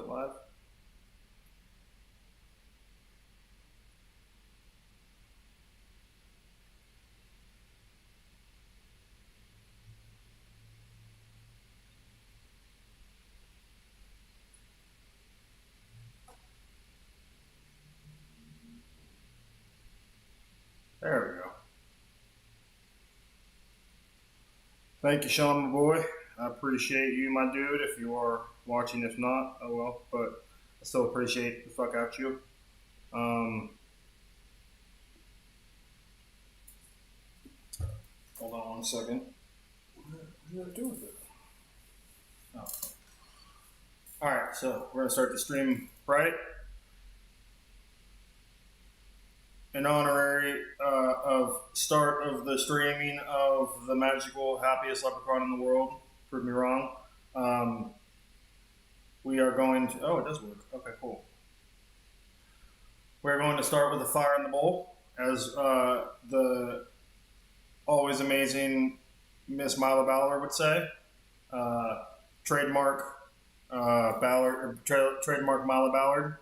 it live? There we go. Thank you, Sean, my boy. I appreciate you, my dude. If you are watching, if not, oh well. But I still appreciate the fuck out you. Hold on one second. What did I do with it? Oh. All right, so we're gonna start the stream right. In honorary of start of the streaming of the magical happiest leprechaun in the world. Prove me wrong. We are going to. Oh, it does work. Okay, cool. We're going to start with a fire in the bowl, as the always amazing Miss Mila Ballard would say. Trademark Ballard, trademark Mila Ballard.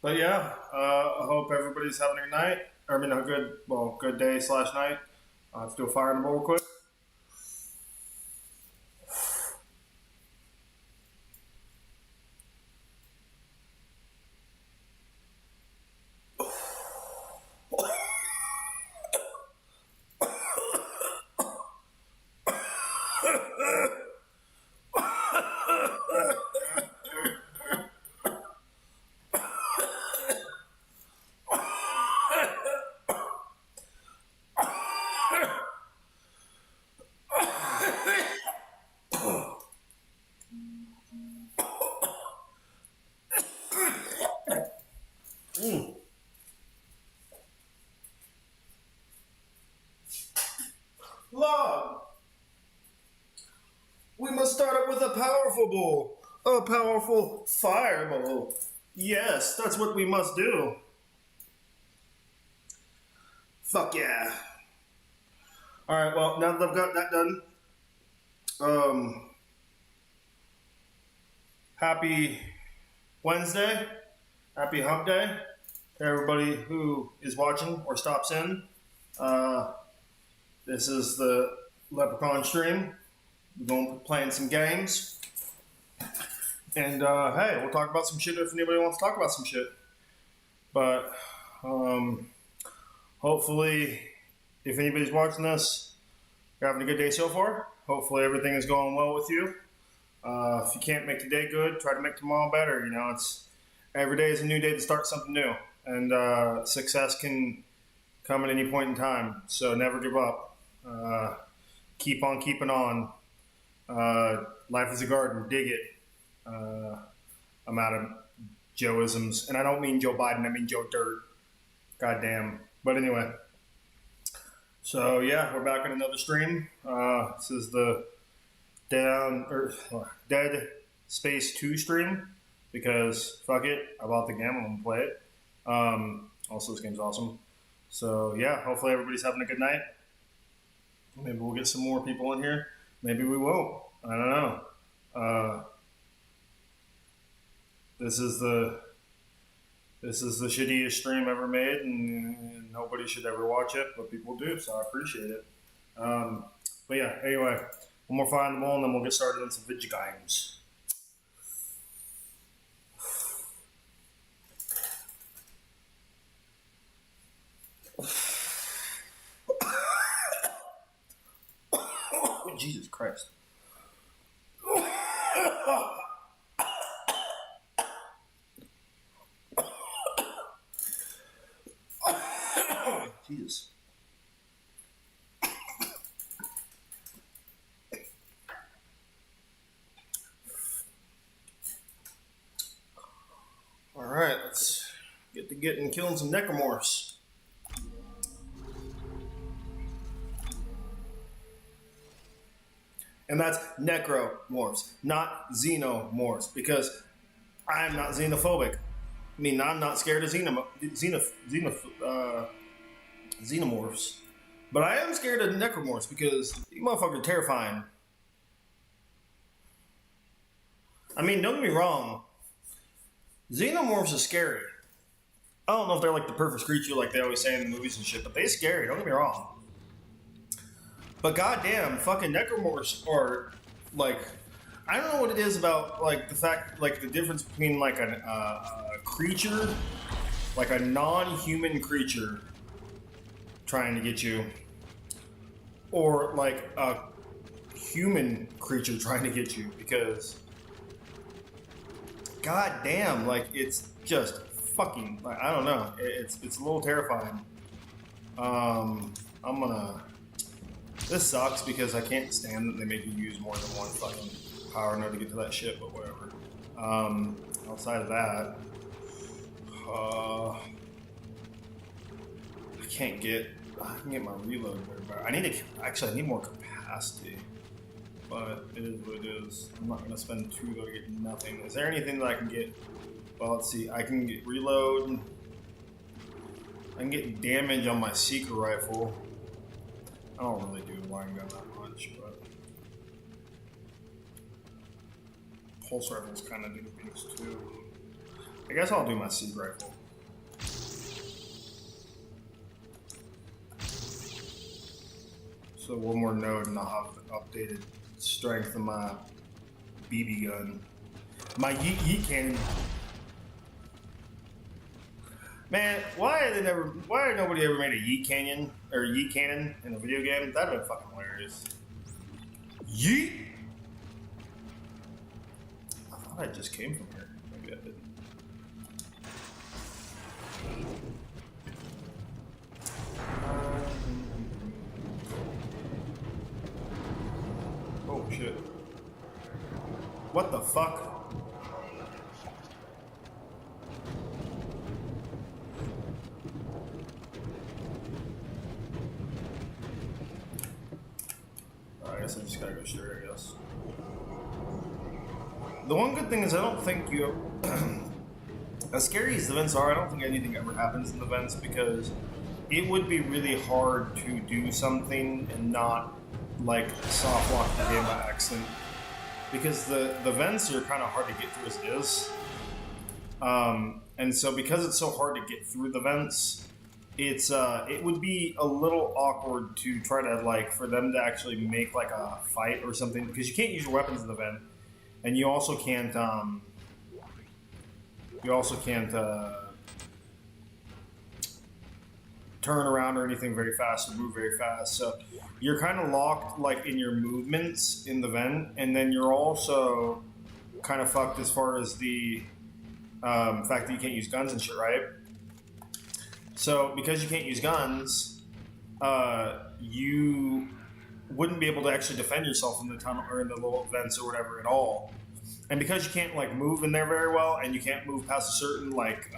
But yeah, I hope everybody's having a good night. I mean, a good day / night. Let's do a fire in the bowl real quick. Log. We must start it with a powerful bowl. A powerful fire bowl. Yes, that's what we must do. Fuck yeah. Alright, well, now that I've got that done, happy Wednesday. Happy hump day to everybody who is watching or stops in. This is the Leprechaun stream. We're going to be playing some games. And hey, we'll talk about some shit if anybody wants to talk about some shit. But hopefully, if anybody's watching this, you're having a good day so far. Hopefully everything is going well with you. If you can't make today good, try to make tomorrow better. You know, it's every day is a new day to start something new. And success can come at any point in time. So never give up. Keep on keeping on. Life is a garden. Dig it. I'm out of Joe-isms. And I don't mean Joe Biden. I mean Joe Dirt. Goddamn. But anyway. So yeah, we're back on another stream. This is the Dead Space 2 stream. Because fuck it. I bought the game. I'm going to play it. Also, this game's awesome. So yeah, hopefully everybody's having a good night. Maybe we'll get some more people in here. Maybe we won't. I don't know. This is the shittiest stream ever made, and nobody should ever watch it, but people do, so I appreciate it. But yeah, anyway, one more fire in the bowl, and then we'll get started on some video games. Jesus Christ. Jesus. All right, let's get to killing some necromorphs. And that's necromorphs, not xenomorphs, because I am not xenophobic. I mean, I'm not scared of xenomorphs. But I am scared of necromorphs because you motherfuckers are terrifying. I mean, don't get me wrong. Xenomorphs are scary. I don't know if they're like the perfect creature like they always say in the movies and shit, but they're scary. Don't get me wrong. But goddamn, fucking necromorphs are like, I don't know what it is about like the fact, like the difference between like a creature, like a non-human creature, trying to get you, or like a human creature trying to get you, because goddamn, like it's just fucking, like, I don't know, it's a little terrifying. I'm gonna. This sucks because I can't stand that they make you use more than one fucking power node to get to that shit, but whatever. Outside of that, I can get my reload better. I need more capacity, but it is what it is. I'm not gonna spend 2 though to get nothing. Is there anything that I can get? Well, let's see. I can get reload. I can get damage on my Seeker rifle. I don't really do line gun that much, but pulse rifles kind of do things too. I guess I'll do my Seeker rifle. So one more node and I'll have updated strength of my BB gun. My yeet cannon. Man, why nobody ever made a yeet cannon in a video game? That'd have been fucking hilarious. Yeet! I thought I just came from here. Maybe I didn't. Oh shit. What the fuck? I guess I just gotta go straight, I guess. The one good thing is I don't think you... as scary as the vents are, I don't think anything ever happens in the vents, because it would be really hard to do something and not, like, soft lock the game by accident. Because the vents are kind of hard to get through as it is. And so because it's so hard to get through the vents, it would be a little awkward to try to, like, for them to actually make, like, a fight or something, because you can't use your weapons in the vent, and you also can't turn around or anything very fast or move very fast. So you're kind of locked, like, in your movements in the vent, and then you're also kind of fucked as far as the fact that you can't use guns and shit, right? So, because you can't use guns, you wouldn't be able to actually defend yourself in the tunnel or in the little vents or whatever at all. And because you can't, like, move in there very well, and you can't move past a certain, like,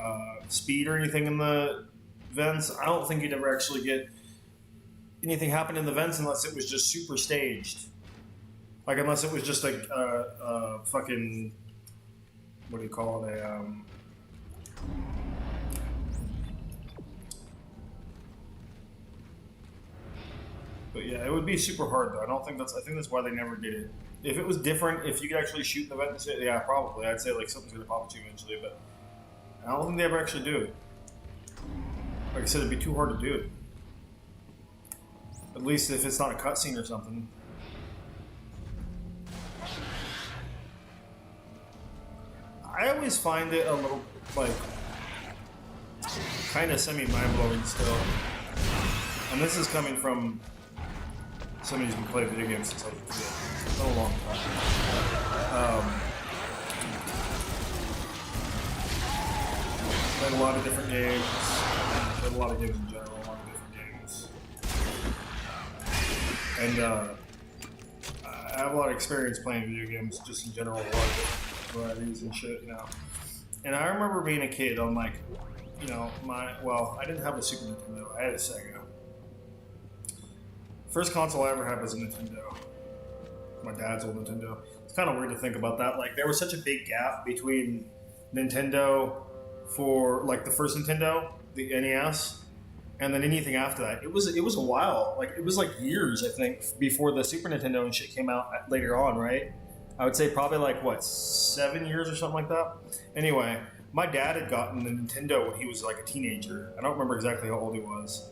speed or anything in the vents, I don't think you'd ever actually get anything happen in the vents unless it was just super staged. Like, unless it was just a fucking, what do you call it, but yeah, it would be super hard though. I think that's why they never did it. If it was different, if you could actually shoot the vent, yeah, probably. I'd say like something's gonna pop at you eventually, but I don't think they ever actually do it. Like I said, it'd be too hard to do. At least if it's not a cutscene or something. I always find it a little, like, kind of semi-mind-blowing still. And this is coming from somebody who's been playing video games since I was a kid. It's been a long time. Played a lot of different games. Played a lot of games in general, a lot of different games. And I have a lot of experience playing video games just in general, a lot of varieties and shit, you know. And I remember being a kid on, like, you know, I didn't have a Super Nintendo, I had a Sega. First console I ever had was a Nintendo. My dad's old Nintendo. It's kind of weird to think about that. Like, there was such a big gap between Nintendo for, like, the first Nintendo, the NES, and then anything after that. It was a while. Like, it was like years, I think, before the Super Nintendo and shit came out later on, right? I would say probably like what 7 years or something like that. Anyway, my dad had gotten a Nintendo when he was like a teenager. I don't remember exactly how old he was.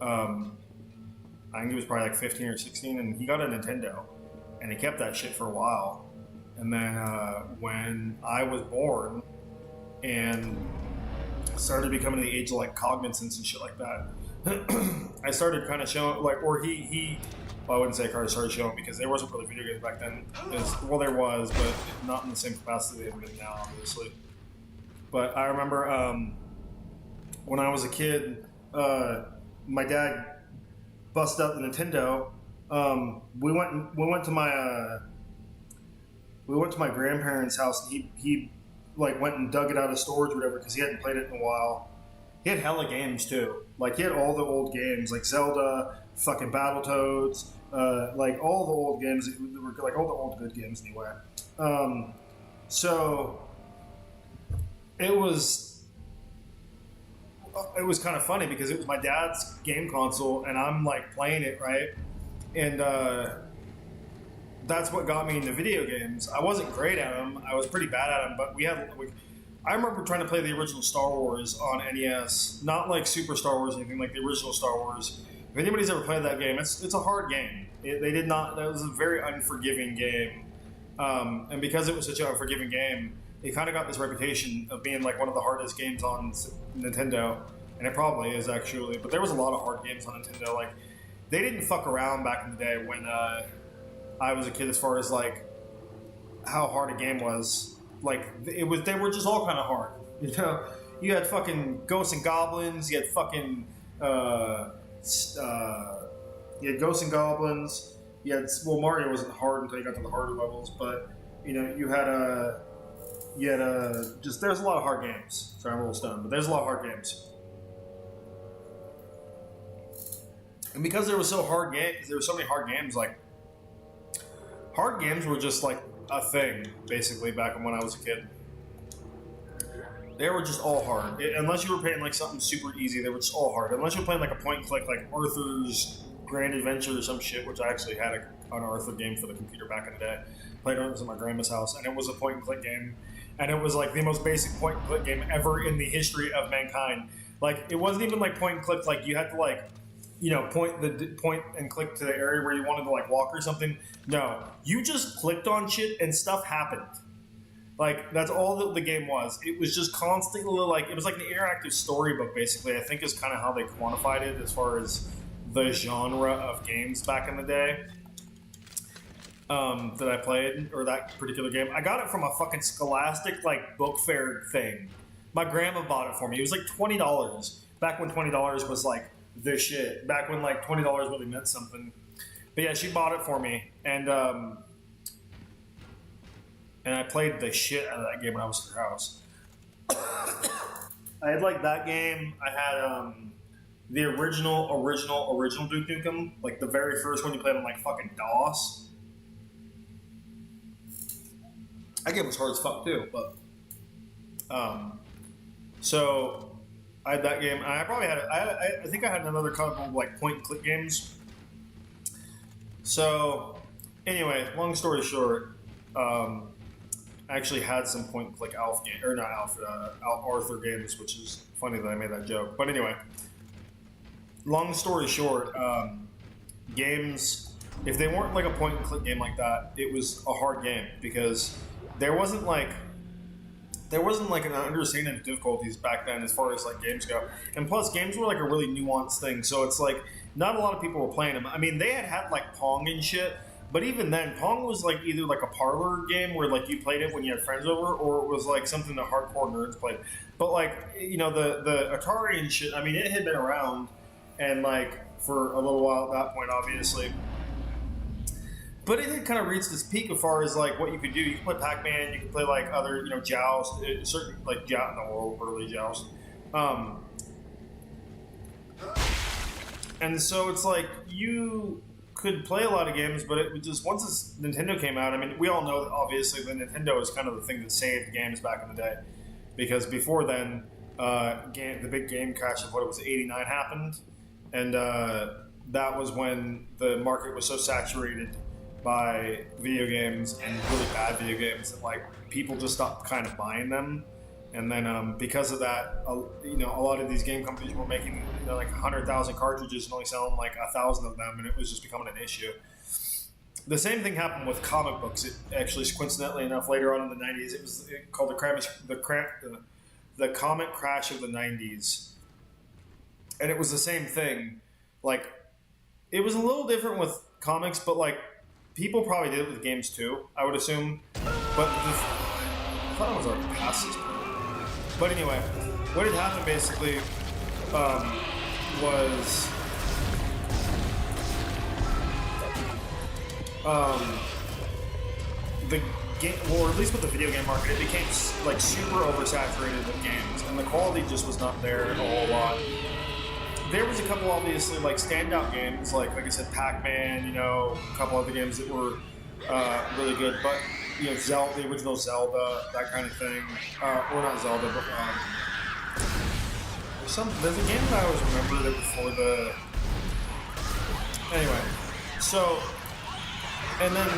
I think he was probably like 15 or 16, and he got a Nintendo, and he kept that shit for a while. And then when I was born and started becoming the age of like cognizance and shit like that, I started kind of showing like, or he well, I wouldn't say I started showing because there wasn't really video games back then. Well, there was, but not in the same capacity they've been now, obviously. But I remember when I was a kid, my dad busted out the Nintendo. We went to my grandparents' house, and he like went and dug it out of storage or whatever because he hadn't played it in a while. He had hella games too. Like he had all the old games, like Zelda, fucking Battletoads, like all the old games. Were like all the old good games anyway. So it was kind of funny because it was my dad's game console, and I'm like playing it, right, and that's what got me into video games. I wasn't great at them. I was pretty bad at them, but I remember trying to play the original Star Wars on NES, not like Super Star Wars or anything, like the original Star Wars. If anybody's ever played that game, it's a hard game. That was a very unforgiving game. And because it was such an unforgiving game, it kind of got this reputation of being like one of the hardest games on Nintendo. And it probably is actually, but there was a lot of hard games on Nintendo. Like, they didn't fuck around back in the day when I was a kid as far as like how hard a game was. Like they were just all kind of hard. You know, you had fucking Ghosts and Goblins. You had fucking you had Ghosts and Goblins. You had Mario wasn't hard until you got to the harder levels, but you know you had just there's a lot of hard games. Sorry, I'm a little stoned, but there's a lot of hard games. And because there were so many hard games, like hard games were just like a thing, basically, back when I was a kid. They were just all hard. Unless you were playing like something super easy, they were just all hard. Unless you were playing like a point and click, like Arthur's Grand Adventure or some shit, which I actually had an Arthur game for the computer back in the day. Played it at my grandma's house, and it was a point and click game. And it was like the most basic point and click game ever in the history of mankind. Like, it wasn't even like point and click, like you had to like, you know, point and click to the area where you wanted to like walk or something. No, you just clicked on shit and stuff happened. Like, that's all the game was. It was just constantly like, it was like an interactive storybook, basically. I think is kind of how they quantified it as far as the genre of games back in the day that I played, or that particular game. I got it from a fucking Scholastic like book fair thing. My grandma bought it for me. It was like $20 back when $20 was like the shit. Back when like $20 really meant something. But yeah, she bought it for me, and I played the shit out of that game when I was at her house. I had like that game. I had the original Duke Nukem, like the very first one you played on like fucking DOS. That game was hard as fuck too, but so I had that game. I probably had I think I had another couple of like point and click games. So anyway, long story short, I actually had some point and click Arthur games, which is funny that I made that joke. But anyway, long story short, games, if they weren't like a point and click game like that, it was a hard game because there wasn't like an understanding of difficulties back then as far as like games go. And plus, games were like a really nuanced thing, so it's like not a lot of people were playing them. I mean, they had like Pong and shit, but even then, Pong was like either like a parlor game where like you played it when you had friends over, or it was like something that hardcore nerds played. But like, you know, the Atari and shit, I mean, it had been around and like for a little while at that point, obviously. But it had kind of reached its peak as far as like what you could do. You could play Pac-Man, you could play like other, you know, Joust, certain like early Joust. And so it's like you could play a lot of games, but it just once this Nintendo came out, I mean, we all know that obviously the Nintendo is kind of the thing that saved games back in the day, because before then, the big game crash of '89 happened, and that was when the market was so saturated by video games and really bad video games that like people just stopped kind of buying them. And then because of that, a lot of these game companies were making like 100,000 cartridges and only selling like 1,000 of them, and it was just becoming an issue. The same thing happened with comic books. It actually, coincidentally enough, later on in the 90s, it was called the comic crash of the 90s. And it was the same thing. Like, it was a little different with comics, but like, people probably did it with games too, I would assume. But I thought it was already past this point. But anyway, what had happened basically was the game, or at least with the video game market, it became like super oversaturated with games, and the quality just was not there a whole lot. There was a couple obviously like standout games, like I said, Pac-Man, a couple other games that were really good, but Zelda, the original Zelda, that kind of thing, or not Zelda, but there's a game that I always remember that before the. Anyway, so. And then,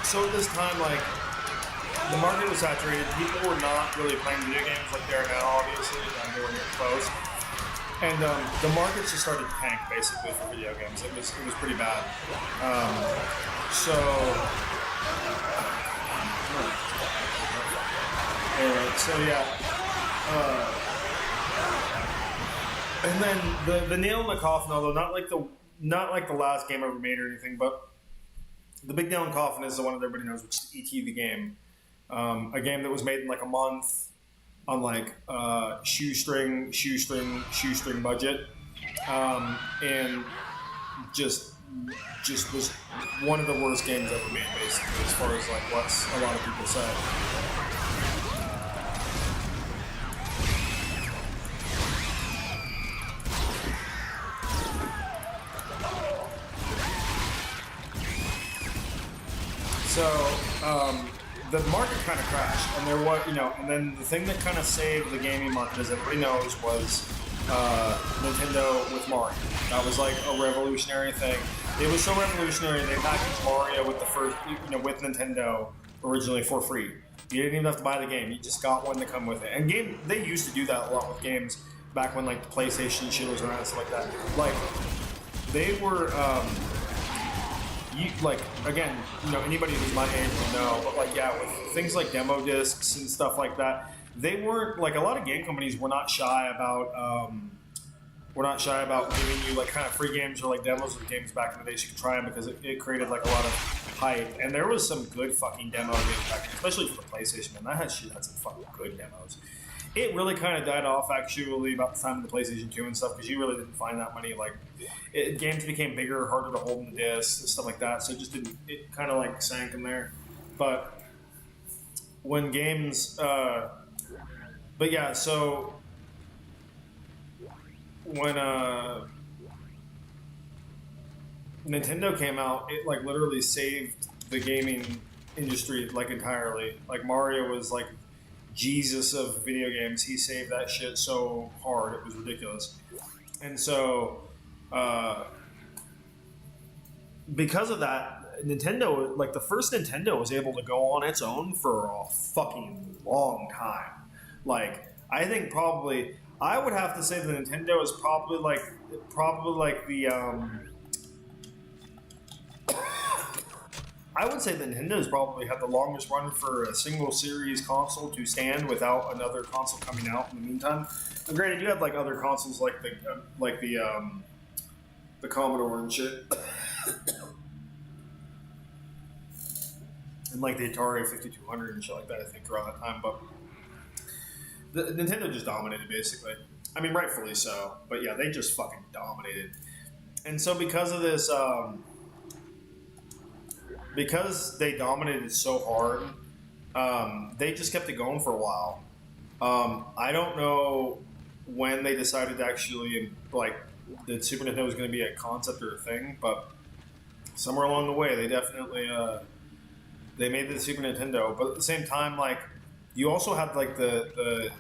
so at this time, like, the market was saturated. People were not really playing video games like they are now, obviously. They were getting close. And the market just started to tank, basically, for video games. It was pretty bad. And then the nail in the coffin, although not like the last game ever made or anything, but the big nail in the coffin is the one that everybody knows, which is E.T. the game. A game that was made in like a month on like shoestring budget, and just was one of the worst games ever made, basically, as far as like what a lot of people say. So the market kind of crashed, and and then the thing that kind of saved the gaming market, as everybody knows, was Nintendo with Mario. That was like a revolutionary thing. It was so revolutionary they packaged Mario with the first, with Nintendo originally for free. You didn't even have to buy the game; you just got one to come with it. And they used to do that a lot with games back when like the PlayStation shit was around and stuff like that. Like they were. Again, anybody who's my age will know, but with things like demo discs and stuff like that, they weren't like a lot of game companies were not shy about giving you like kind of free games or like demos of games back in the day so you could try them, because it created like a lot of hype, and there was some good fucking demo games back then, especially for the PlayStation, and that had some fucking good demos. It really kind of died off actually about the time of the PlayStation 2 and stuff, because you really didn't find that many games became bigger, harder to hold in the discs and stuff like that, so it kind of like sank in there. But when games so when Nintendo came out, it like literally saved the gaming industry like entirely. Like Mario was like Jesus of video games. He saved that shit so hard, it was ridiculous. And so because of that, Nintendo, like the first Nintendo, was able to go on its own for a fucking long time. Like I think I would have to say that Nintendo is probably like the I would say that Nintendo's probably had the longest run for a single series console to stand without another console coming out in the meantime. And granted, you had like other consoles like the Commodore and shit, and like the Atari 5200 and shit like that, I think, around that time. But Nintendo just dominated, basically. I mean, rightfully so. But yeah, they just fucking dominated. And so because of this, because they dominated so hard, they just kept it going for a while. I don't know when they decided to actually, like, the Super Nintendo was going to be a concept or a thing, but somewhere along the way, they definitely, they made the Super Nintendo. But at the same time, like, you also had, like, the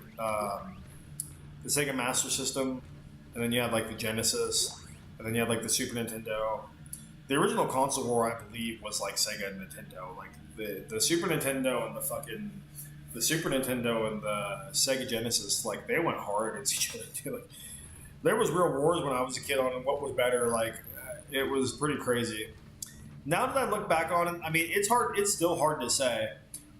Sega Master System, and then you had, like, the Genesis, and then you had, like, the Super Nintendo, the original console war, I believe, was like Sega and Nintendo. Like the Super Nintendo and the Super Nintendo and the Sega Genesis, like they went hard against each other too. Like, there was real wars when I was a kid on what was better. Like it was pretty crazy. Now that I look back on it, I mean, it's hard. It's still hard to say.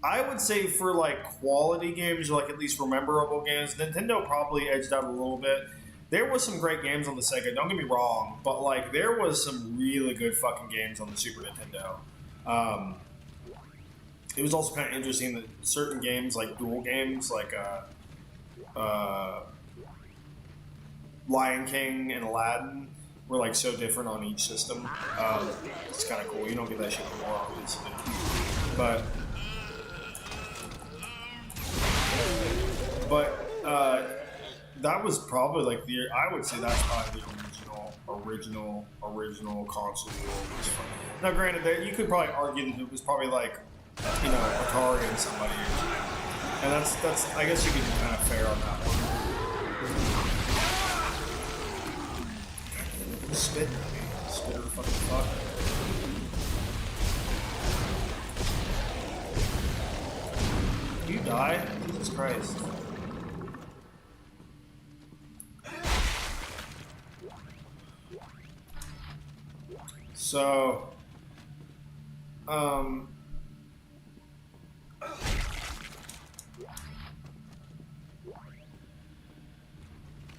I would say for like quality games, or like at least memorable games, Nintendo probably edged out a little bit. There was some great games on the Sega. Don't get me wrong, but like there was some really good fucking games on the Super Nintendo. It was also kind of interesting that certain games, like dual games, like Lion King and Aladdin, were like so different on each system. It's kind of cool. You don't get that shit anymore, obviously, but that was probably like I would say that's probably the original console war was fun. Now, granted, you could probably argue that it was probably like, Atari and somebody, and that's I guess you could be kind of fair on that one. Spit, spitter, fucking fuck. You die? Jesus Christ. So,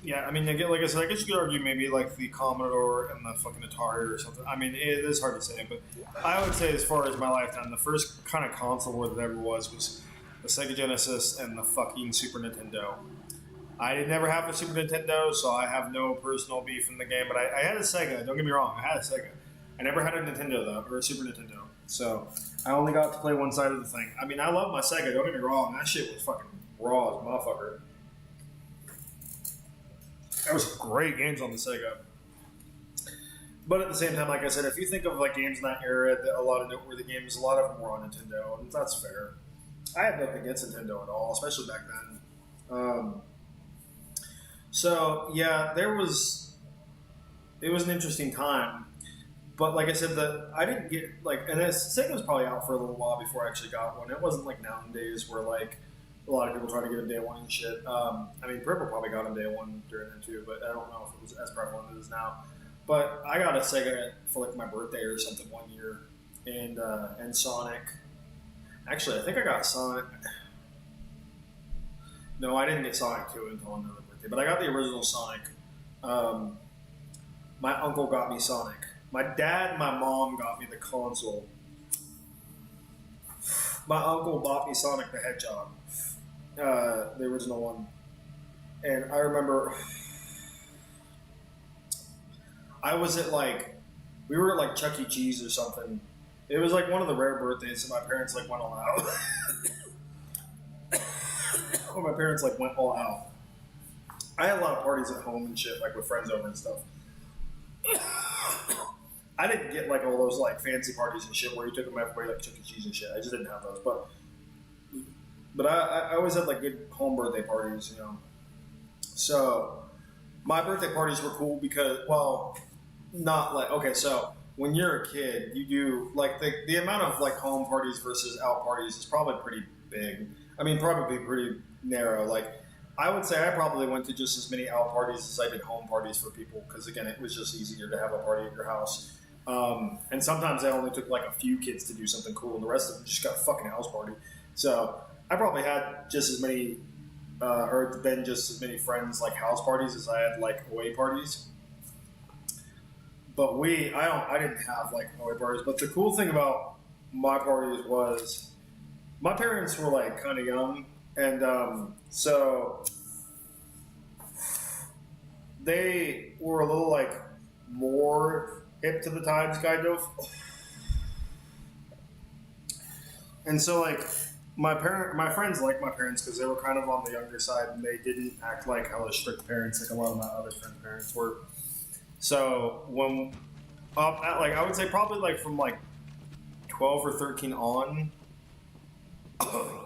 yeah, I mean, again, like I said, I guess you could argue maybe like the Commodore and the fucking Atari or something. I mean, it is hard to say, but I would say as far as my lifetime, the first kind of console war that ever was the Sega Genesis and the fucking Super Nintendo. I did never have a Super Nintendo, so I have no personal beef in the game, but I had a Sega, don't get me wrong, I had a Sega. I never had a Nintendo, though, or a Super Nintendo, so I only got to play one side of the thing. I mean, I love my Sega, don't get me wrong, that shit was fucking raw as a motherfucker. There was some great games on the Sega. But at the same time, like I said, if you think of like games in that era, a lot of noteworthy games, a lot of them were on Nintendo, and that's fair. I had nothing against Nintendo at all, especially back then. So yeah, it was an interesting time. But like I said, I didn't get like, and Sega was probably out for a little while before I actually got one. It wasn't like nowadays where like a lot of people try to get them day one and shit. I mean, Purple probably got them day one during it too, but I don't know if it was as prevalent as it is now. But I got a Sega for like my birthday or something one year, and Sonic. Actually, I think I got Sonic. No, I didn't get Sonic 2 until another birthday, but I got the original Sonic. My uncle got me Sonic. My dad and my mom got me the console. My uncle bought me Sonic the Hedgehog, the original one. And I remember I was at we were at like Chuck E. Cheese or something. It was like one of the rare birthdays, and my parents like went all out. My parents like went all out. I had a lot of parties at home and shit, like with friends over and stuff. I didn't get like all those like fancy parties and shit where you took them everybody like Chuck E. Cheese and shit. I just didn't have those, but I always had like good home birthday parties, So my birthday parties were cool because, well, not like, okay, so when you're a kid, you do like the amount of like home parties versus out parties is probably pretty big. I mean, probably pretty narrow. Like, I would say I probably went to just as many out parties as I did home parties for people because, again, it was just easier to have a party at your house. And sometimes I only took like a few kids to do something cool, and the rest of them just got a fucking house party. So I probably had just as many, or been just as many friends like house parties as I had like away parties. But I didn't have like away parties. But the cool thing about my parties was my parents were like kind of young, and so they were a little like more hip to the times, kind of. And so like my friends liked my parents because they were kind of on the younger side, and they didn't act like hella strict parents like a lot of my other friends' parents were. So when I would say probably like from like 12 or 13 on,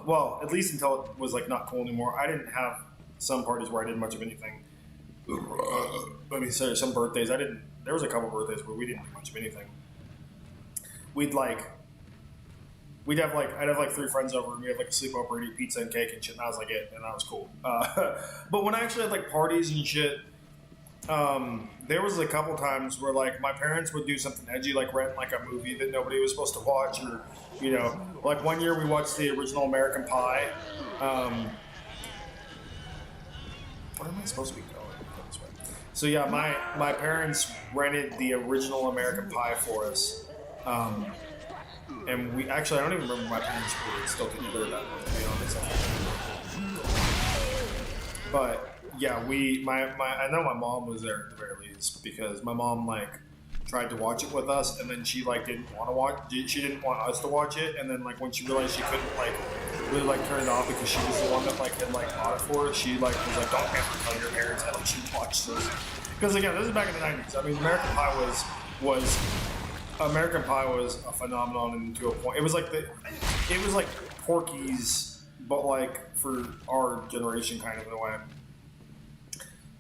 well, at least until it was like not cool anymore, I didn't have some parties where I did much of anything. Let me say some birthdays. There was a couple birthdays where we didn't do much of anything. we'd like we'd have like I'd have like 3 friends over and we'd have like a sleepover and eat pizza and cake and shit and that was like it and that was cool. But when I actually had like parties and shit, there was a couple times where like my parents would do something edgy, like rent like a movie that nobody was supposed to watch, or like one year we watched the original American Pie. Where am I supposed to be going? So yeah, my parents rented the original American Pie for us, and we actually I don't even remember my parents were still together at that point, to be honest. But yeah, I know my mom was there at the very least because my mom like tried to watch it with us, and then she like didn't want to watch. She didn't want us to watch it, and then like when she realized she couldn't like really like turn it off because she was the one that like had like bought it for us, she like was like, "Don't have to tell your parents how you should watch this." Because again, this is back in the '90s. I mean, American Pie was a phenomenon, and to a point, it was like Porky's, but like for our generation, kind of in a way.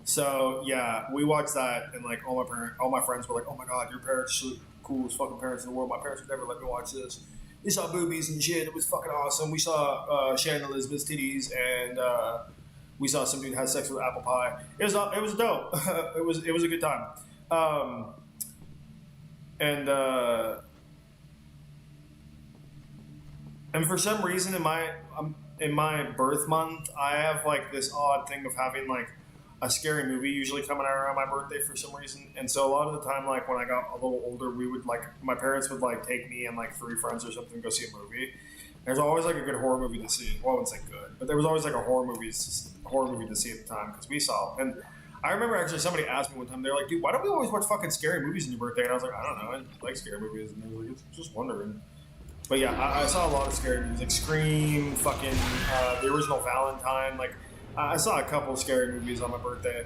So yeah, we watched that, and like all my friends were like, "Oh my god, your parents are the coolest fucking parents in the world. My parents would never let me watch this. We saw boobies and shit. It was fucking awesome. We saw Shannon Elizabeth's titties, and we saw some dude have sex with apple pie. It was dope. it was a good time. And for some reason in my birth month, I have like this odd thing of having like a scary movie usually coming out around my birthday for some reason. And so a lot of the time, like when I got a little older, we would like my parents would like take me and like 3 friends or something to go see a movie. There's always like a good horror movie to see. Well, I wouldn't say good, but there was always like a horror movie to see at the time because we saw. And I remember actually somebody asked me one time, they're like, "Dude, why don't we always watch fucking scary movies on your birthday?" And I was like, "I don't know, I like scary movies." And they were like, "It's just wondering." But yeah, I saw a lot of scary movies, like Scream, fucking the original Valentine. Like I saw a couple of scary movies on my birthday,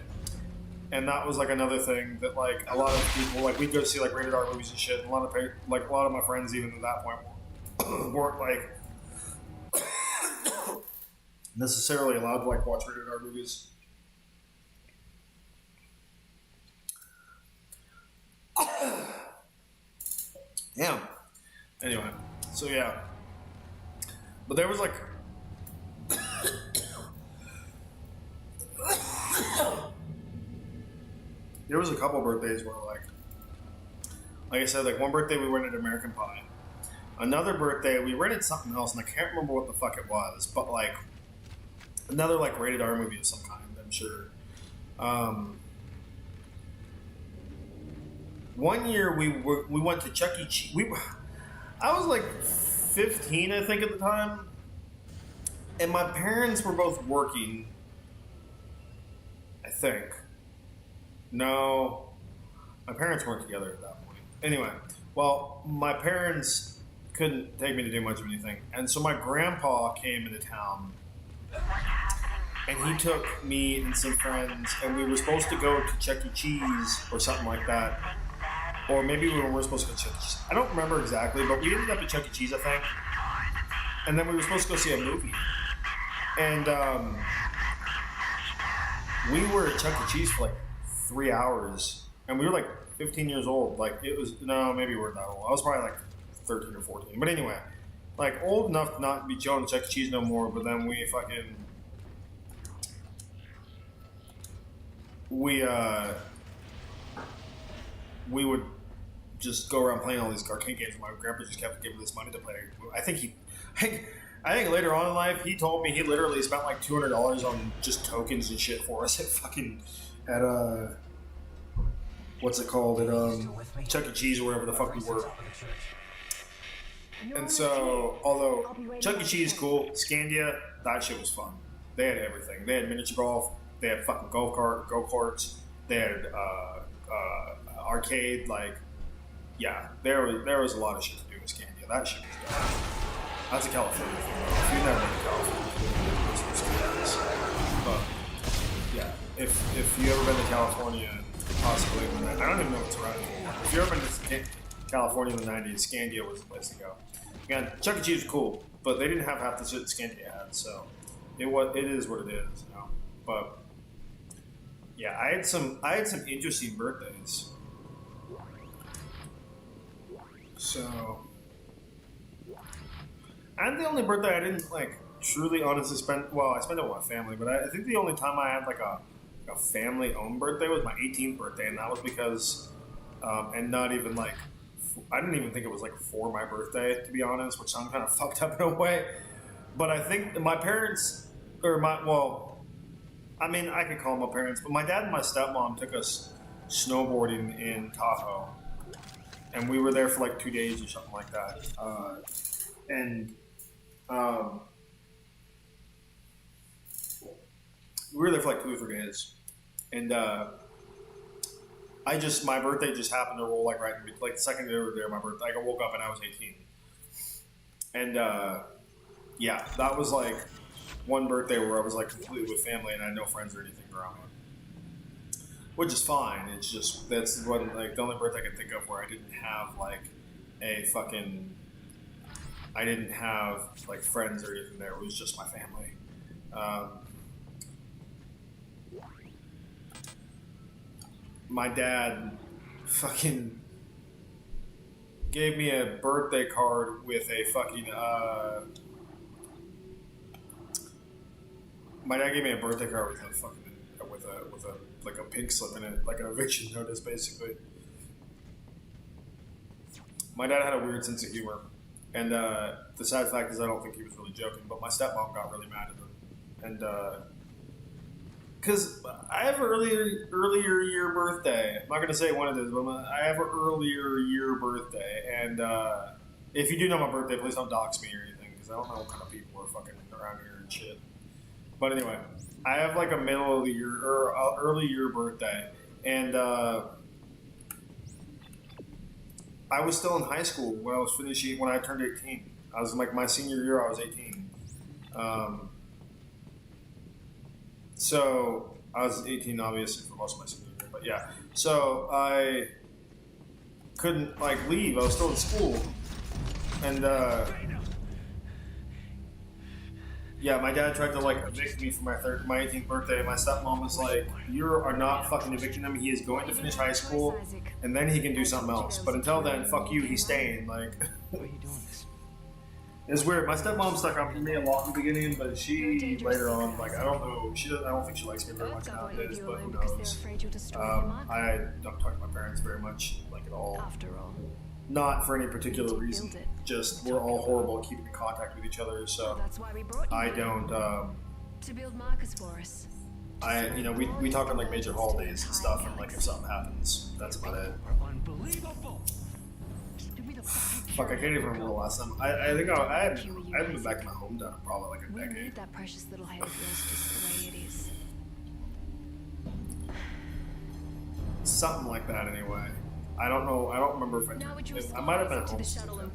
and that was like another thing that like a lot of people like we'd go see like rated R movies and shit. And a lot of my friends even at that point weren't like necessarily allowed to like watch rated R movies. Damn. Anyway, so yeah, but there was like there was a couple birthdays where like I said, like one birthday we rented American Pie. Another birthday we rented something else, and I can't remember what the fuck it was, but like another like rated R movie of some kind, I'm sure. One year we went to Chuck E. Cheese. I was like 15, I think, at the time, and my parents were both working. I think. No, my parents weren't together at that point. Anyway, well, my parents couldn't take me to do much of anything, and so my grandpa came into town, and he took me and some friends, and we were supposed to go to Chuck E. Cheese or something like that. Or maybe we were supposed to go to Chuck E. Cheese. I don't remember exactly, but we ended up at Chuck E. Cheese, I think. And then we were supposed to go see a movie. And we were at Chuck E. Cheese for like 3 hours. And we were like 15 years old. Like, it was, no, maybe we weren't that old. I was probably like 13 or 14. But anyway, like old enough to not be chilling at Chuck E. Cheese no more, but then we would just go around playing all these arcade games. My grandpa just kept giving us money to play. I think later on in life he told me he literally spent like $200 on just tokens and shit for us at what's it called at Chuck E. Cheese or wherever the fuck we were. And so, although Chuck E. Cheese cool, Scandia, that shit was fun. They had everything. They had miniature golf. They had fucking go karts. They had arcade, like. Yeah, there was a lot of shit to do with Scandia. That shit was dope. That's a California thing, though. If you've never been to California, it's but yeah, if you ever been to California, possibly I don't even know what's around anymore. If you ever been to California in the '90s, Scandia was the place to go. Again, Chuck E. Cheese was cool, but they didn't have half the shit Scandia had, so it is what it is, you know. But yeah, I had some interesting birthdays. So, And the only birthday I didn't like truly honestly spend. Well, I spent it with my family, but I think the only time I had like a family owned birthday was my 18th birthday, and that was because, and not even like, I didn't even think it was like for my birthday, to be honest, which sounds kind of fucked up in a way. But I think my parents, or my, well, I mean, I could call them my parents, but my dad and my stepmom took us snowboarding in Tahoe. And we were there for like 2 days or something like that. And um, we were there for like 2 or 3 days. And my birthday just happened to roll like right in, like the second day we were there, my birthday, like I woke up and I was 18. And yeah, that was like one birthday where I was like completely with family and I had no friends or anything around me. Which is fine. It's just, that's one, like the only birthday I can think of where I didn't have like a fucking, I didn't have like friends or anything there. It was just my family. My dad fucking gave me a birthday card with a fucking, my dad gave me a birthday card with a fucking, with a like a pink slip in it, like an eviction notice, basically. My dad had a weird sense of humor, and the sad fact is I don't think he was really joking, but my stepmom got really mad at him, and because I have an earlier year birthday. I'm not gonna say when it is, but I have an earlier year birthday, and if you do know my birthday, please don't dox me or anything, because I don't know what kind of people are fucking around here and shit. But anyway, I have like a middle of the year or early year birthday, and I was still in high school when I was finishing when I turned 18. I was like my senior year. I was 18. So I was 18 obviously for most of my senior year, but yeah. So I couldn't like leave. I was still in school, and yeah, my dad tried to like evict me for my 18th birthday, and my stepmom was like, "You are not fucking evicting him. He is going to finish high school, and then he can do something else. But until then, fuck you. He's staying." Like, it's weird. My stepmom stuck up for me a lot in the beginning, but she later on, like, I don't know. I don't think she likes me very much nowadays, but who knows? I don't talk to my parents very much, like at all. Not for any particular reason. Just we're all horrible at keeping in contact with each other, so I don't. To build markers for us. We talk on like major holidays and stuff, and like if something happens, that's about it. Fuck, I can't even remember the last time. I think I haven't been back to my hometown in probably like a decade. We need that precious little head of yours just the way it is. Something like that, anyway. I don't know. I don't remember if I might have been home,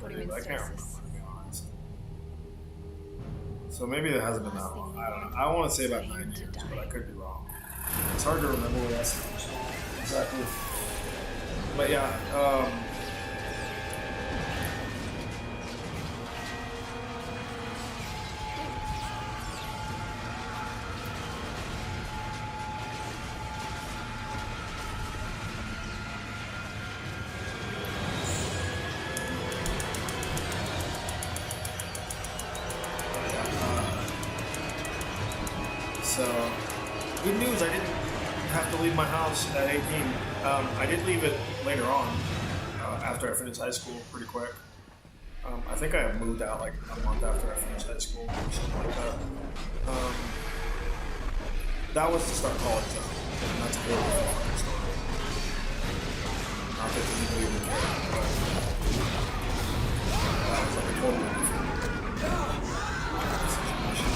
but I can't remember, to be honest. So maybe it hasn't been that long. I don't know. I want to say about 9 years, but I could be wrong. It's hard to remember what that's exactly. But yeah. So, good news, I didn't have to leave my house at 18. I did leave it later on, after I finished high school, pretty quick. I think I moved out like a month after I finished high school, or something like that. That was to start college, though, and that's a whole different story. Not that anybody would care, but that was like a totally different situation.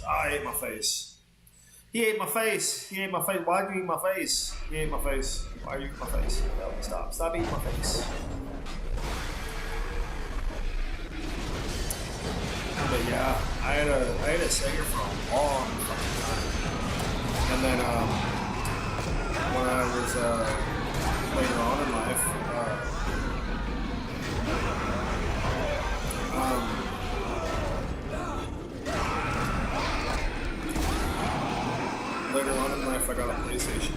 I ate my face. He ate my face. He ate my face. Why'd you eat my face? He ate my face. Why you eat my face? No, stop. Stop eating my face. But yeah, I had a Sega for a long fucking time. And then when I was later on in life, life, I got a PlayStation.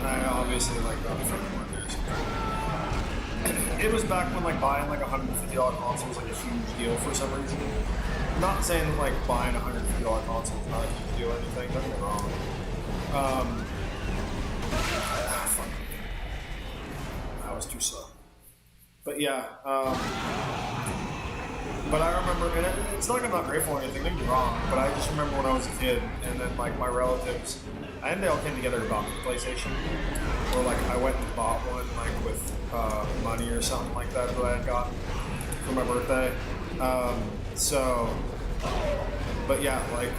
I obviously like got it from one there. It was back when like buying like $150 console was like a huge deal for some reason. I'm not saying that like buying $150 console is not a huge deal or anything. Don't get me wrong. Fuck. That was too slow. But yeah. But I remember, and it's not like I'm not grateful or anything. Don't get me wrong. But I just remember when I was a kid, and then like my relatives, I think they all came together to buy me a PlayStation. Or like I went and bought one like with money or something like that I had got for my birthday. But yeah, like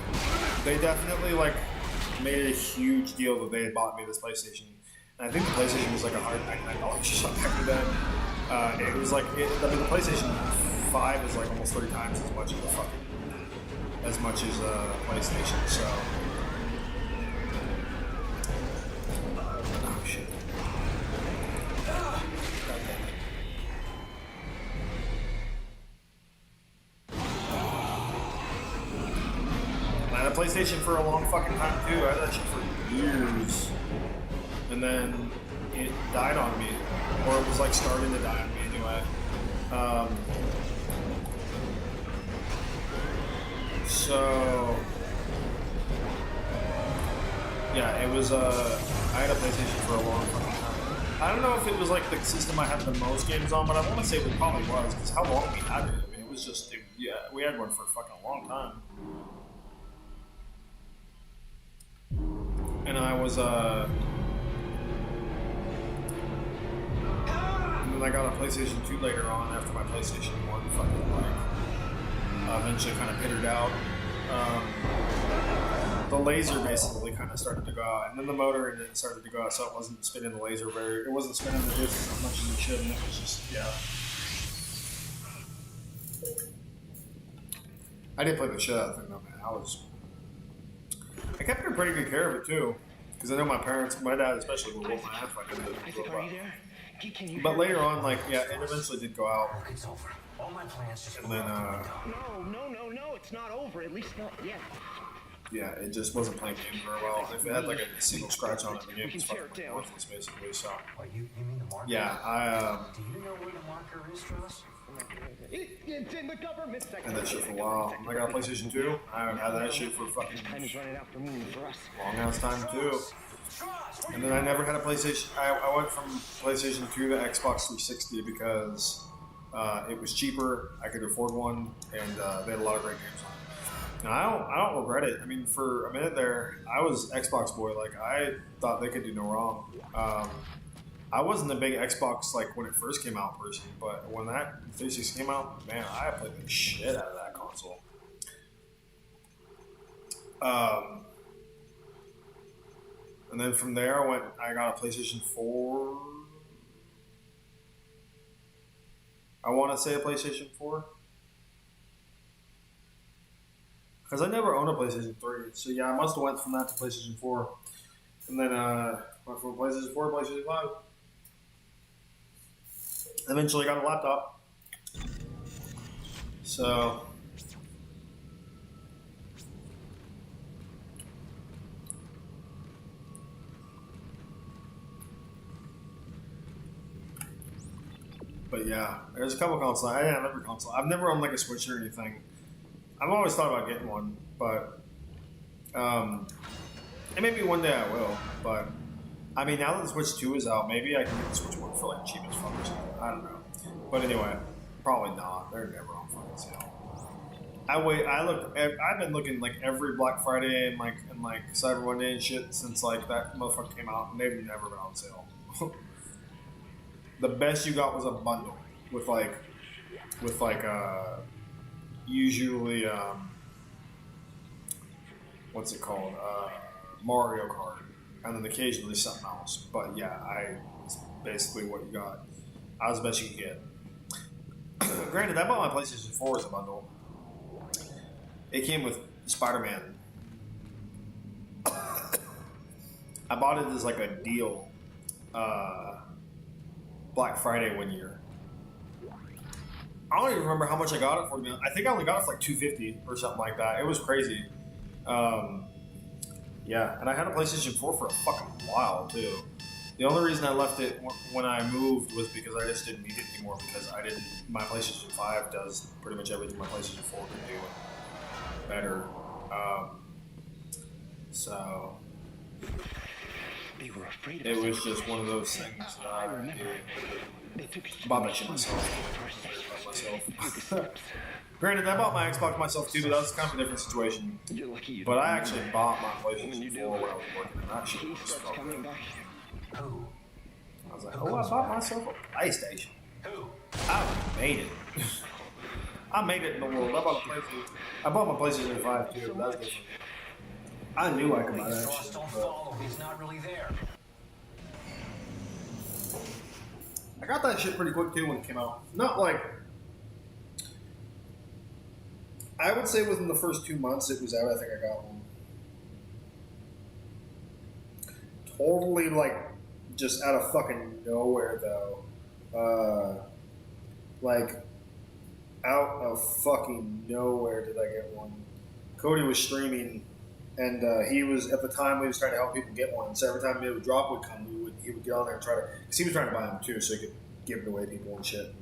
they definitely like made it a huge deal that they had bought me this PlayStation. And I think the PlayStation was like $199 or something back then. It was like, the PlayStation 5 is like almost 30 times as much as PlayStation. So. Oh shit. I had a PlayStation for a long fucking time too. I had that shit for years. And then it died on me. Or it was like starting to die on me anyway. Yeah, it was, I had a PlayStation for a long fucking time. I don't know if it was like the system I had the most games on, but I want to say it probably was, because how long we had it. I mean, it was just, yeah, we had one for a fucking long time. And I was, and then I got a PlayStation 2 later on after my PlayStation 1 fucking, like, eventually kind of petered out. The laser basically kind of started to go out, and then the motor in it started to go out, so it wasn't spinning the laser it wasn't spinning the disc as much as it should, and it was just, yeah. I did play the shit out of the thing though, man. I kept taking pretty good care of it too, because I know my parents, my dad especially, would whoop my ass if I didn't. But later on, like, yeah, it eventually did go out. It's over. All my plans just No, it's not over. At least not yet. Yeah, it just wasn't playing games very well. If it had like a single scratch on it, the game was fucking worthless, basically. So. You mean the marker? Yeah, Do you know where the marker is, Strauss? It's in the government sector. Had that shit for a while. I got a PlayStation 2. I haven't had that shit for fucking Time is running out for me and for us. long ass time too. And then I never had a PlayStation. I went from PlayStation 2 to Xbox 360 because it was cheaper. I could afford one, and they had a lot of great games on it. And I don't regret it. I mean, for a minute there, I was Xbox boy. Like, I thought they could do no wrong. I wasn't a big Xbox, like, when it first came out person, but when that 360 came out, man, I played the shit out of that console. And then from there, I got a PlayStation 4. I want to say a PlayStation 4. Because I never owned a PlayStation 3. So yeah, I must have went from that to PlayStation 4. And then went from PlayStation 4 to PlayStation 5. Eventually got a laptop. So... But yeah, there's a couple consoles. I have every console. I've never owned like a Switch or anything. I've always thought about getting one, but and maybe one day I will. But I mean, now that the Switch 2 is out, maybe I can get the Switch 1 for like cheap as fuck or something. I don't know. But anyway, probably not. They're never on fucking sale. I've been looking like every Black Friday and like Cyber Monday and shit since like that motherfucker came out, and they've never been on sale. The best you got was a bundle with usually what's it called, Mario Kart, and then occasionally something else. But yeah, it's basically what you got. I was the best you could get. Granted, I bought my PlayStation 4 as a bundle. It came with Spider-Man. I bought it as like a deal. Black Friday one year. I don't even remember how much I got it for. I think I only got it for like $250 or something like that. It was crazy. Yeah, and I had a PlayStation 4 for a fucking while too. The only reason I left it when I moved was because I just didn't need it anymore because I didn't. My PlayStation 5 does pretty much everything my PlayStation 4 can do better. So They were afraid of it us. was just one of those things that I remember. did. They took I bought that shit myself. Granted, I bought my Xbox myself too, but that was kind of a different situation. You're lucky you But I didn't. actually bought my When you PlayStation do, 4 when I was working, and that shit he was starts so coming good. back. Who? I was like, oh, I bought myself a PlayStation. Who? I made it. I made it in the world. I bought my PlayStation 5 too. But that was different. I knew I could buy that Straws shit. don't But follow. He's not really there. I got that shit pretty quick too when it came out. Not like I would say within the first 2 months it was out. I think I got one. Totally like just out of fucking nowhere though. Like out of fucking nowhere did I get one. Cody was streaming, and he was at the time he was trying to help people get one. So every time a drop would come, he would get on there and try to, because he was trying to buy them too, so he could give them away to people and shit.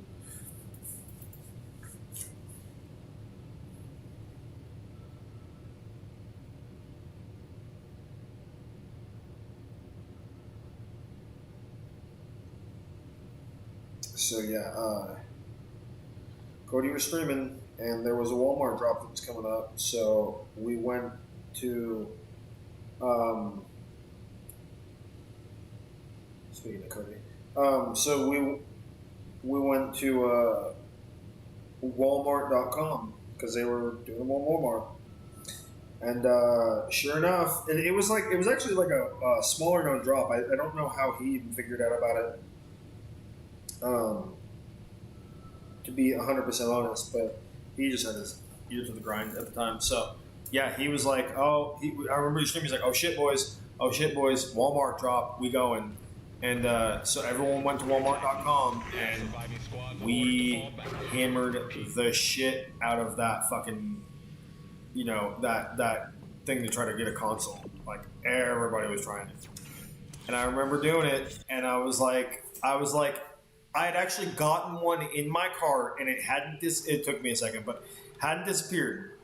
So yeah, Cody was streaming, and there was a Walmart drop that was coming up. So we went to, speaking of Cody, so we went to Walmart.com because they were doing them on Walmart. And sure enough, it was actually like a smaller known drop. I don't know how he even figured out about it. To be 100% honest, but he just had his ear to the grind at the time. So yeah, he was like, I remember he streaming. He's like, oh shit, boys, Walmart drop, we going. And so everyone went to Walmart.com and we hammered the shit out of that fucking, that thing to try to get a console. Like everybody was trying it. And I remember doing it, and I was like, I had actually gotten one in my car, and it took me a second, but hadn't disappeared.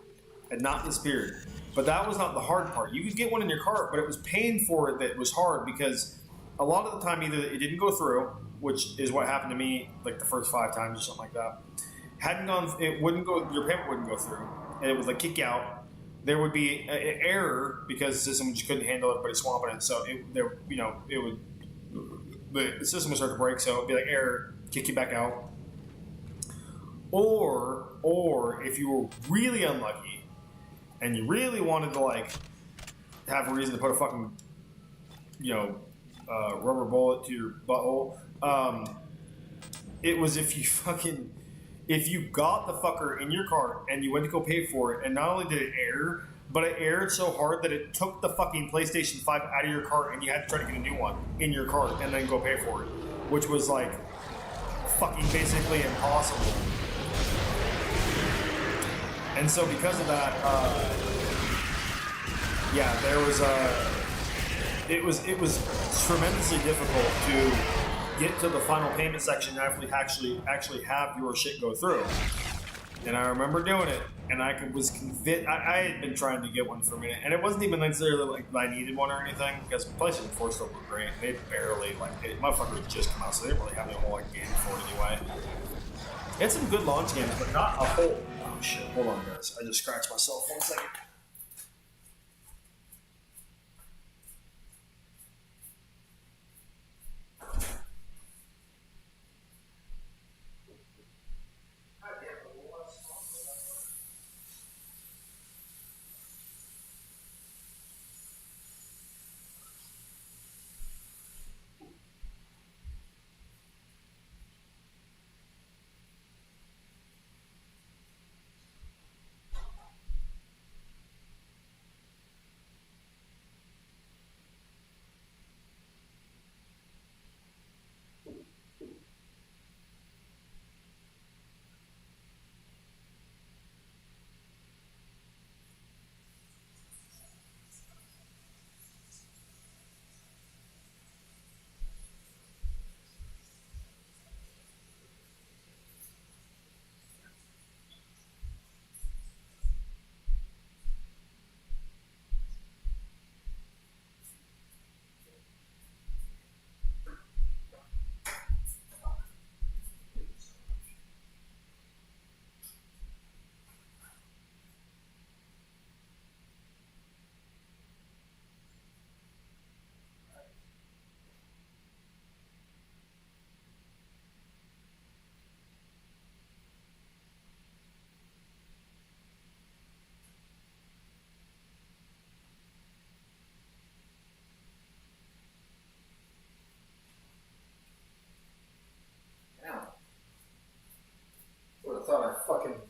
Had not disappeared. But that was not the hard part. You could get one in your car, but it was paying for it that was hard because a lot of the time either it didn't go through, which is what happened to me like the first 5 times or something like that. It wouldn't go, your payment wouldn't go through, and it would like kick you out. There would be an error because the system just couldn't handle everybody swamping it, so the system would start to break, so it'd be like error, kick you back out. Or if you were really unlucky and you really wanted to like have a reason to put a fucking rubber bullet to your butthole, it was if you got the fucker in your car and you went to go pay for it, and not only did it error, but it erred so hard that it took the fucking PlayStation 5 out of your car and you had to try to get a new one in your car and then go pay for it, which was like fucking basically impossible. And so because of that, there was it was tremendously difficult to get to the final payment section and actually have your shit go through. And I remember doing it, and I was convinced. I had been trying to get one for a minute, and it wasn't even necessarily like I needed one or anything, because PlayStation 4 still were great. They barely, motherfuckers just come out, so they didn't really have any whole game for it anyway. It had some good launch games, but not a whole. Oh shit! Hold on, guys. I just scratched myself. 1 second. have thought I fucking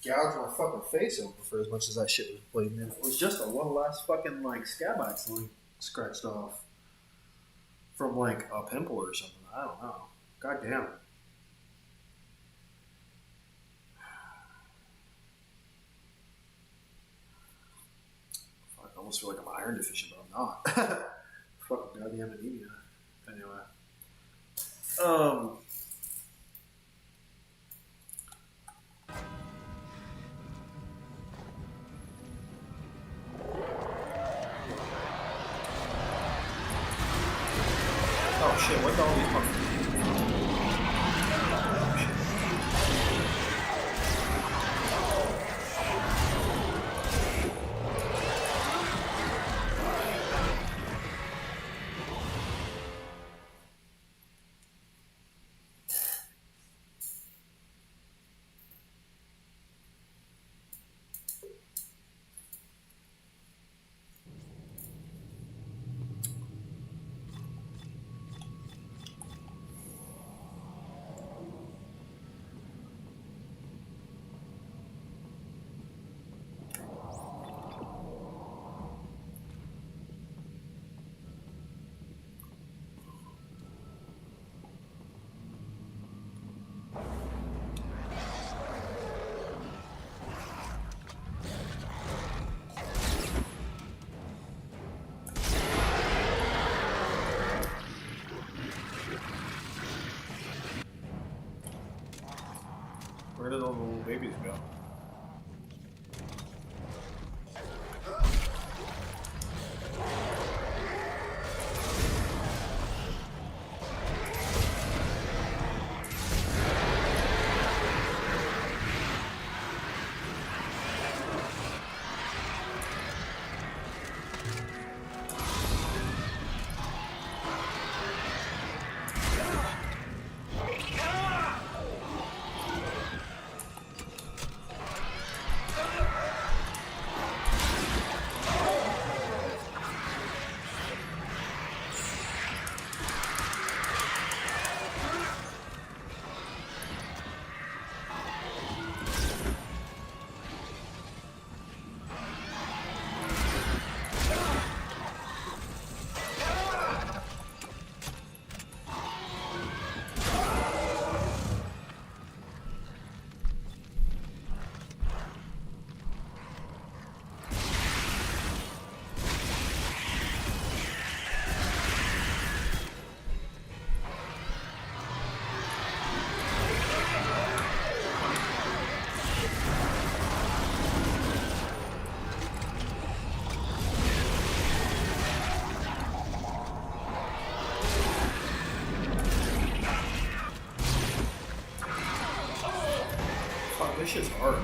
gouged my fucking face open for as much as that shit was bleeding. It was just a one last fucking like scab accidentally scratched off from like a pimple or something. I don't know. God damn it. Fuck, I almost feel like I'm iron deficient, but I'm not. Fucking goddamn anemia. Anyway. Oh shit, what the all these fucking... Where did all the little babies go? This shit's hard.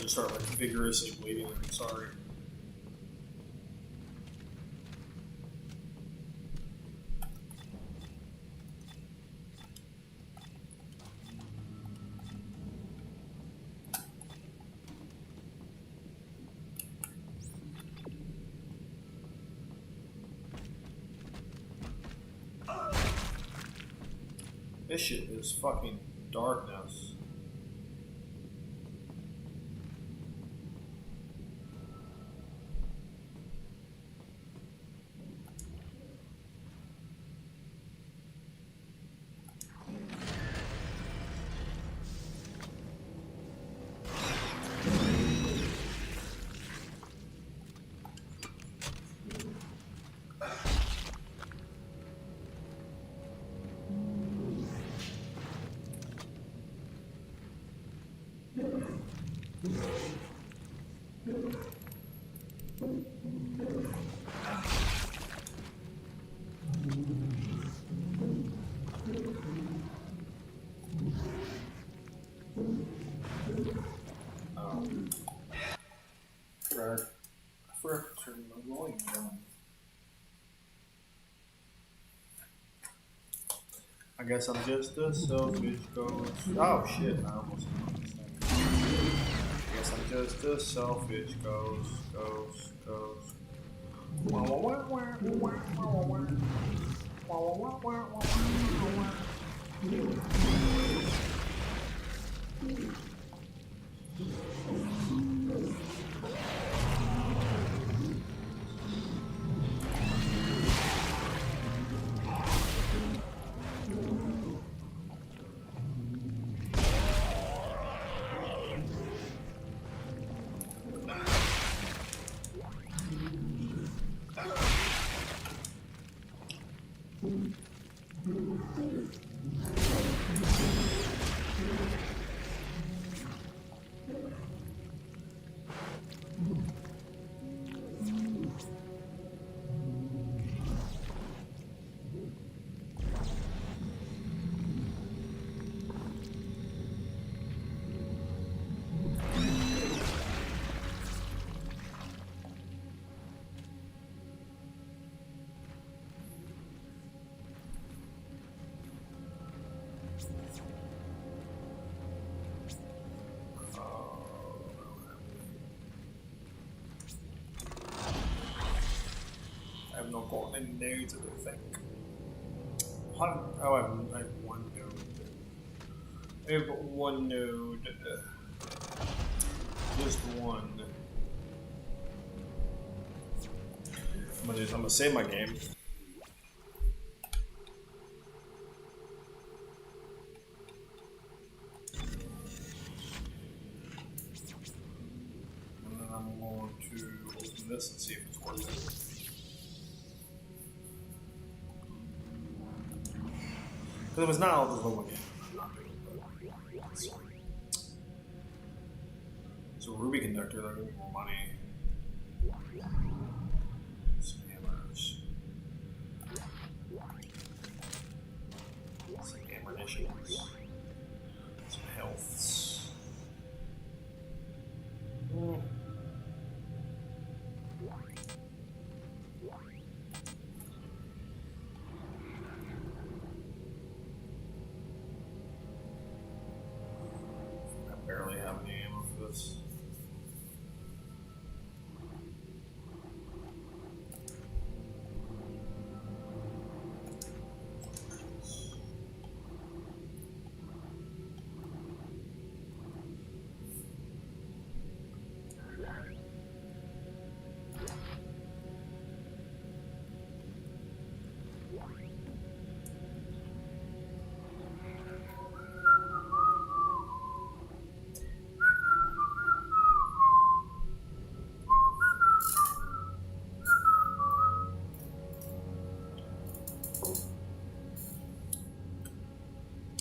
just start like vigorously bleeding. I'm sorry. This shit is fucking darkness. Right. I forgot to turn my volume down. I guess I'm just a selfish ghost. Oh shit, I almost did this thing. I guess I'm just a selfish ghost. I've not gotten any nodes, I don't think. I have one node. I have one node. Just one. I'm gonna save my game. And then I'm going to open this and see if it's working. Because if it's not, I'll just hold my game. So Ruby Conductor, they're gonna give me more money. Some hammers. Some ammunitions. Some healths. I barely have any ammo for this.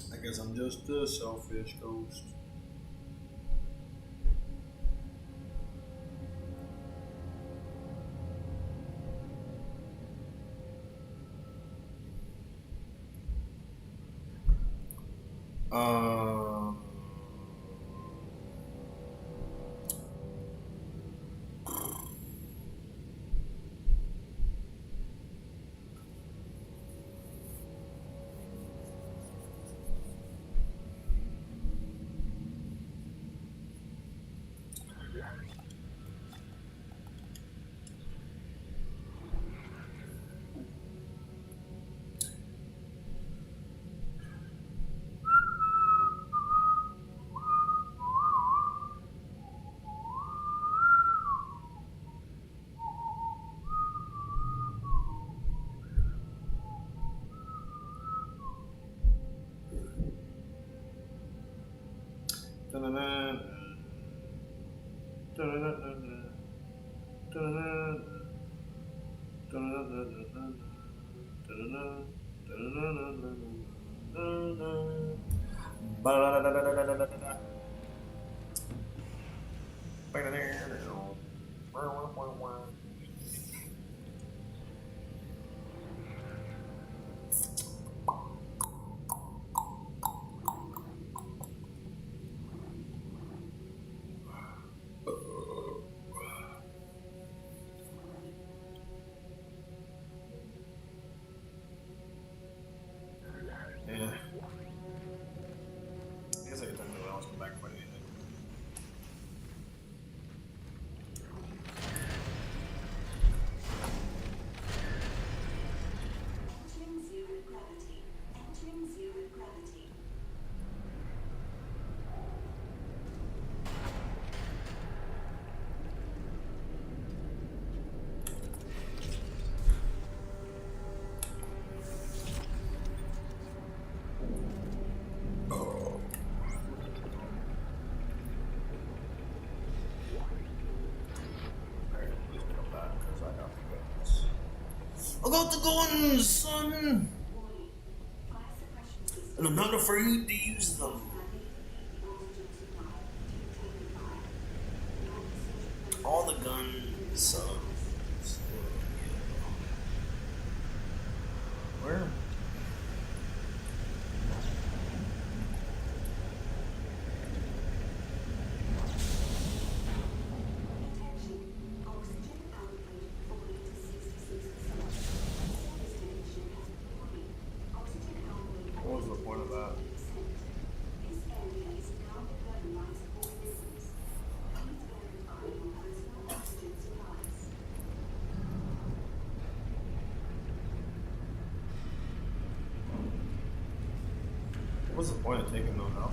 I guess I'm just a selfish ghost. Yeah. I guess I could technically always come back and fight anything. Entering zero gravity. Entering zero gravity. Alright, please pick up that because I got the guns. I got the guns, son! Warning. Fire suppression system. And I'm not afraid to use them. Oxygen supply detected by. All the guns, son. Where? Attention. Oxygen output falling to 66%. Service technician has warning. Oxygen output. What was the point of that? This area is now the fertilizer for systems. Please verify your personal oxygen supplies. What was the point of taking those out?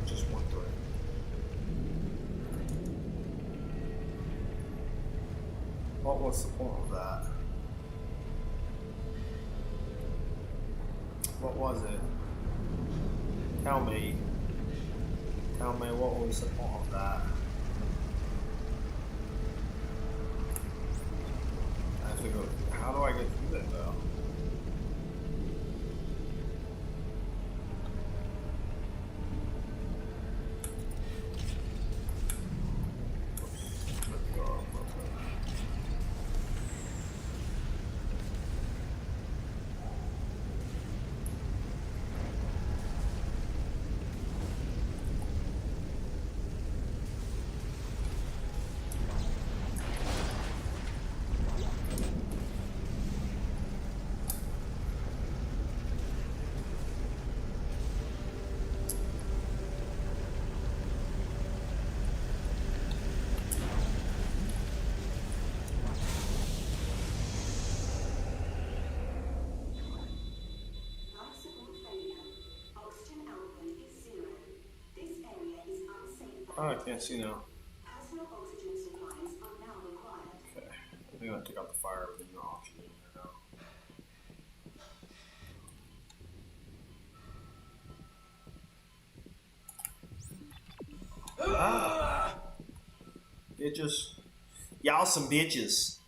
Just one thread. What was the point of that? What was it? Tell me. Tell me what was the point of that? I have to go. How do I get through that though? Life support failure. Oxygen output is zero. This area is unsafe for Oh, I can't see now. personal oxygen supplies are now required. Okay. I think I took out the fire, but there's no oxygen in there now. Bitches. Y'all some bitches.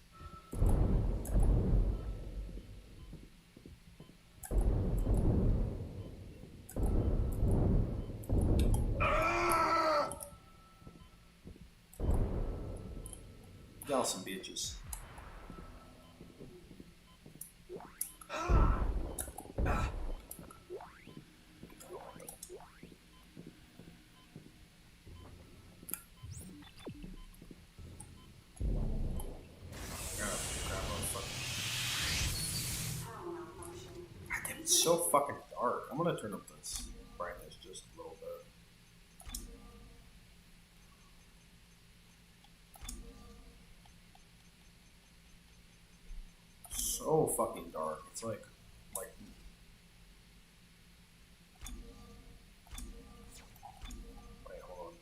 Y'all some bitches. Power malfunction. God damn, it's so fucking dark. I'm gonna turn up this brightness just a little bit. So fucking dark. It's like wait, hold on.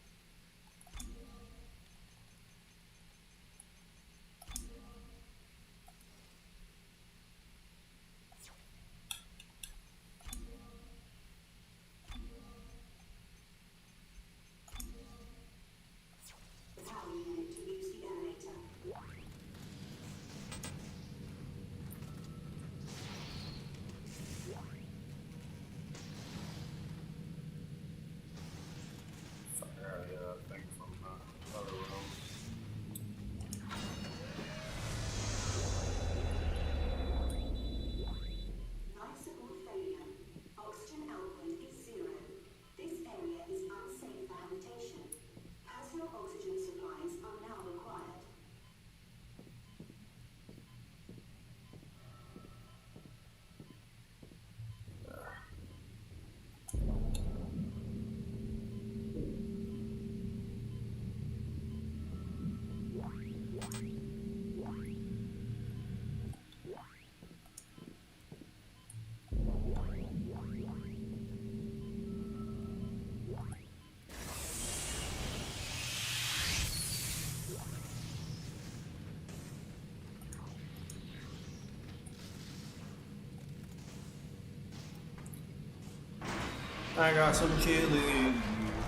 I got some chili,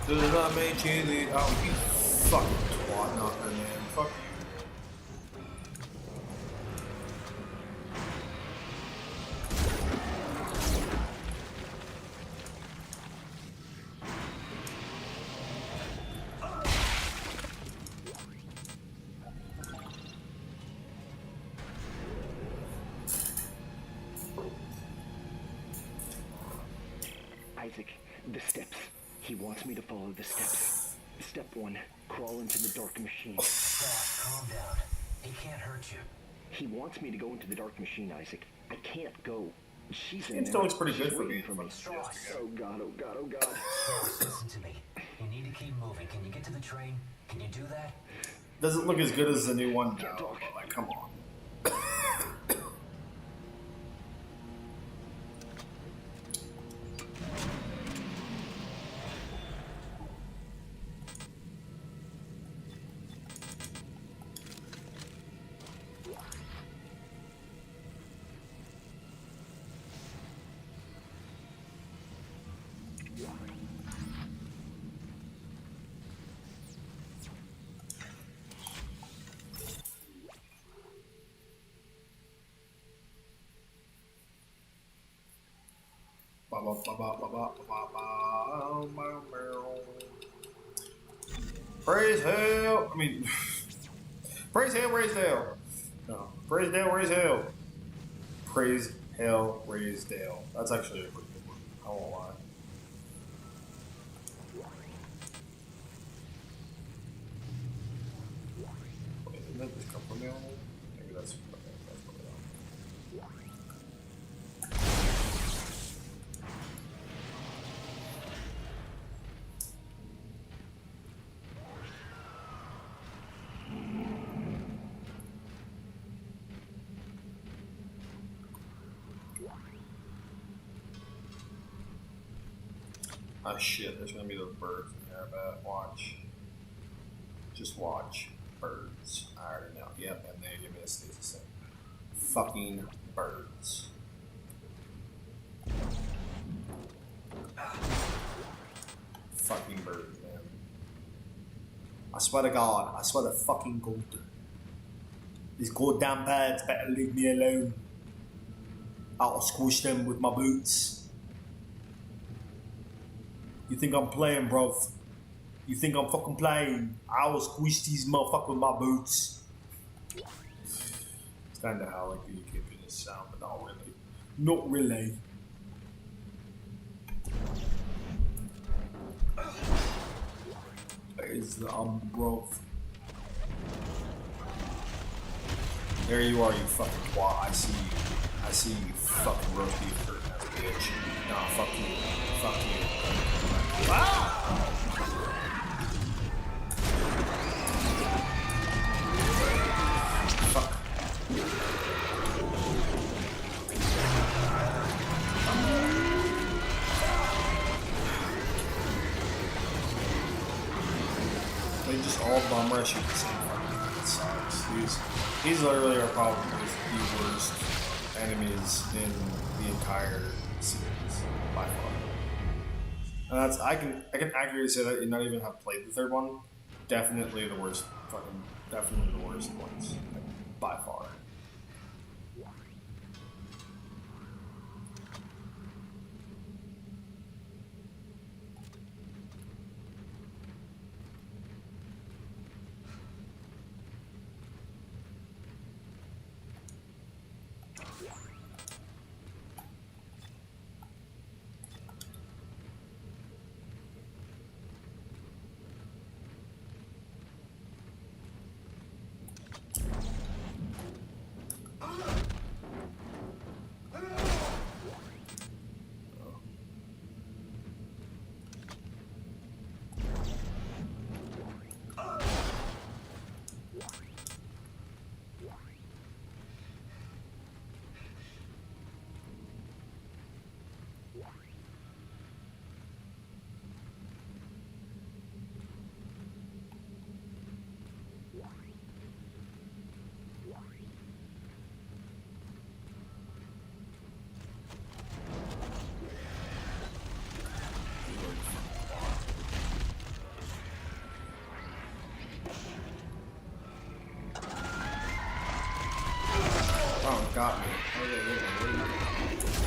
cause I made chili. Oh, you fucking twat knocker, man. Fuck you. Isaac, the steps. He wants me to follow the steps. Step 1, crawl into the dark machine. Dad, calm down. He can't hurt you. He wants me to go into the dark machine, Isaac. I can't go. She's in Game there. still looks pretty good She's for waiting me. for me. Oh god, oh god, oh god. Stross, listen to me. You need to keep moving. Can you get to the train? Can you do that? Doesn't look as good as the new one now. talk. But like, come on. Praise hell. I mean, praise hell, raise hell. No, praise Dale, raise hell. Praise hell, raise Dale. That's actually a pretty good one. I won't lie. Wait, didn't that just come from me? Maybe that's okay. That's what it is. Oh shit, there's gonna be those birds in there, I bet. Watch. Just watch. Birds. I already know. Yep, and they give me a stasis thing. Fucking birds. Fucking birds, man. I swear to God. I swear to fucking God. These goddamn birds better leave me alone. I'll squish them with my boots. You think I'm playing, bruv? You think I'm fucking playing? I will squish these motherfuckers with my boots. It's kinda how like you keep in this sound, but not really. Not really. Is the bruv. There you are, you fucking twat. I see you. I see you fucking roast beef hurting that bitch. Nah, fuck you. Fuck you. Ah! Fuck. They just all bum rush you at the same time. It sucks. These literally are probably the worst enemies in the entire series by far. And that's I can accurately say that you not even have played the third one. Definitely the worst definitely the worst ones. Like, by far. got me. How did they hit me? What did they do?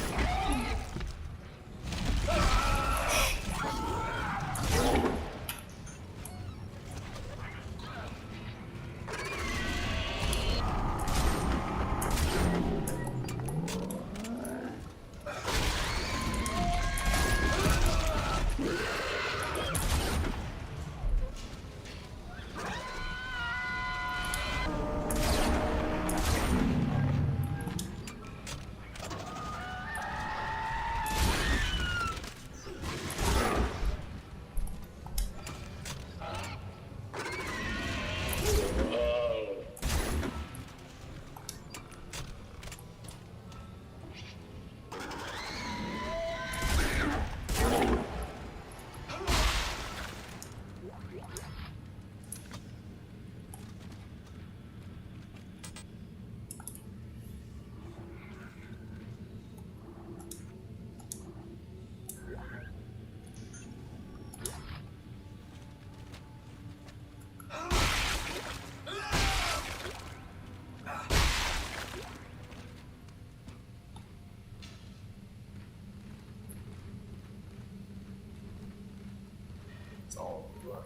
It's all blood.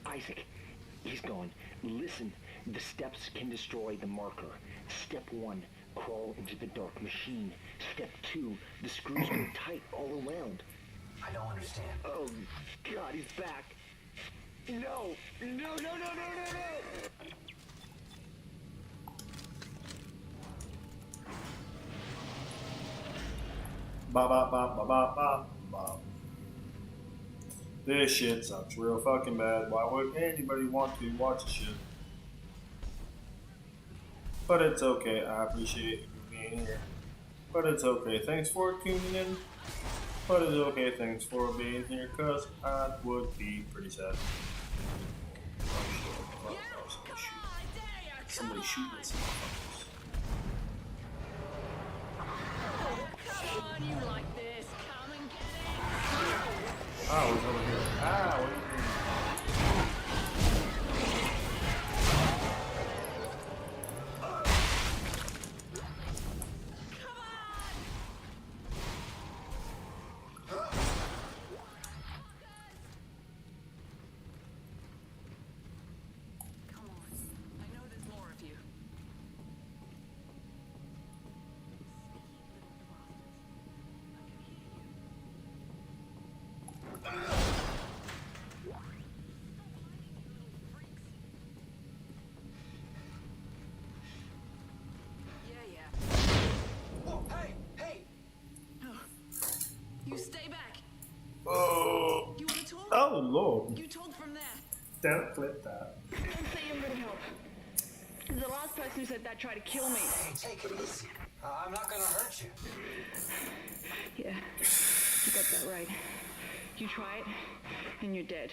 Isaac, he's gone. Listen, the steps can destroy the marker. Step 1, crawl into the dark machine. Step 2, the screws go tight all around. I don't understand. Oh, God, he's back. No, no, no, no, no, no, no! Ba ba ba ba ba ba ba. This shit sucks real fucking bad. Why would anybody want to watch this shit? But it's okay. I appreciate you being here. But it's okay. Thanks for tuning in. But it's okay. Thanks for being here. Cause I would be pretty sad. Oh shit. Oh, somebody shooting this motherfuckers. Come on, you like this. Come and get it. Oh, it's over here. Ah, what are you doing? Come on. I know there's more of you. Yeah, yeah. Whoa, hey, hey! You stay back. Oh, You want to talk? oh Lord. You talk from there. Don't flip that. Don't say you're gonna help. The last person who said that tried to kill me. Hey, take it easy. I'm not gonna hurt you. Yeah, you got that right. You try it, and you're dead.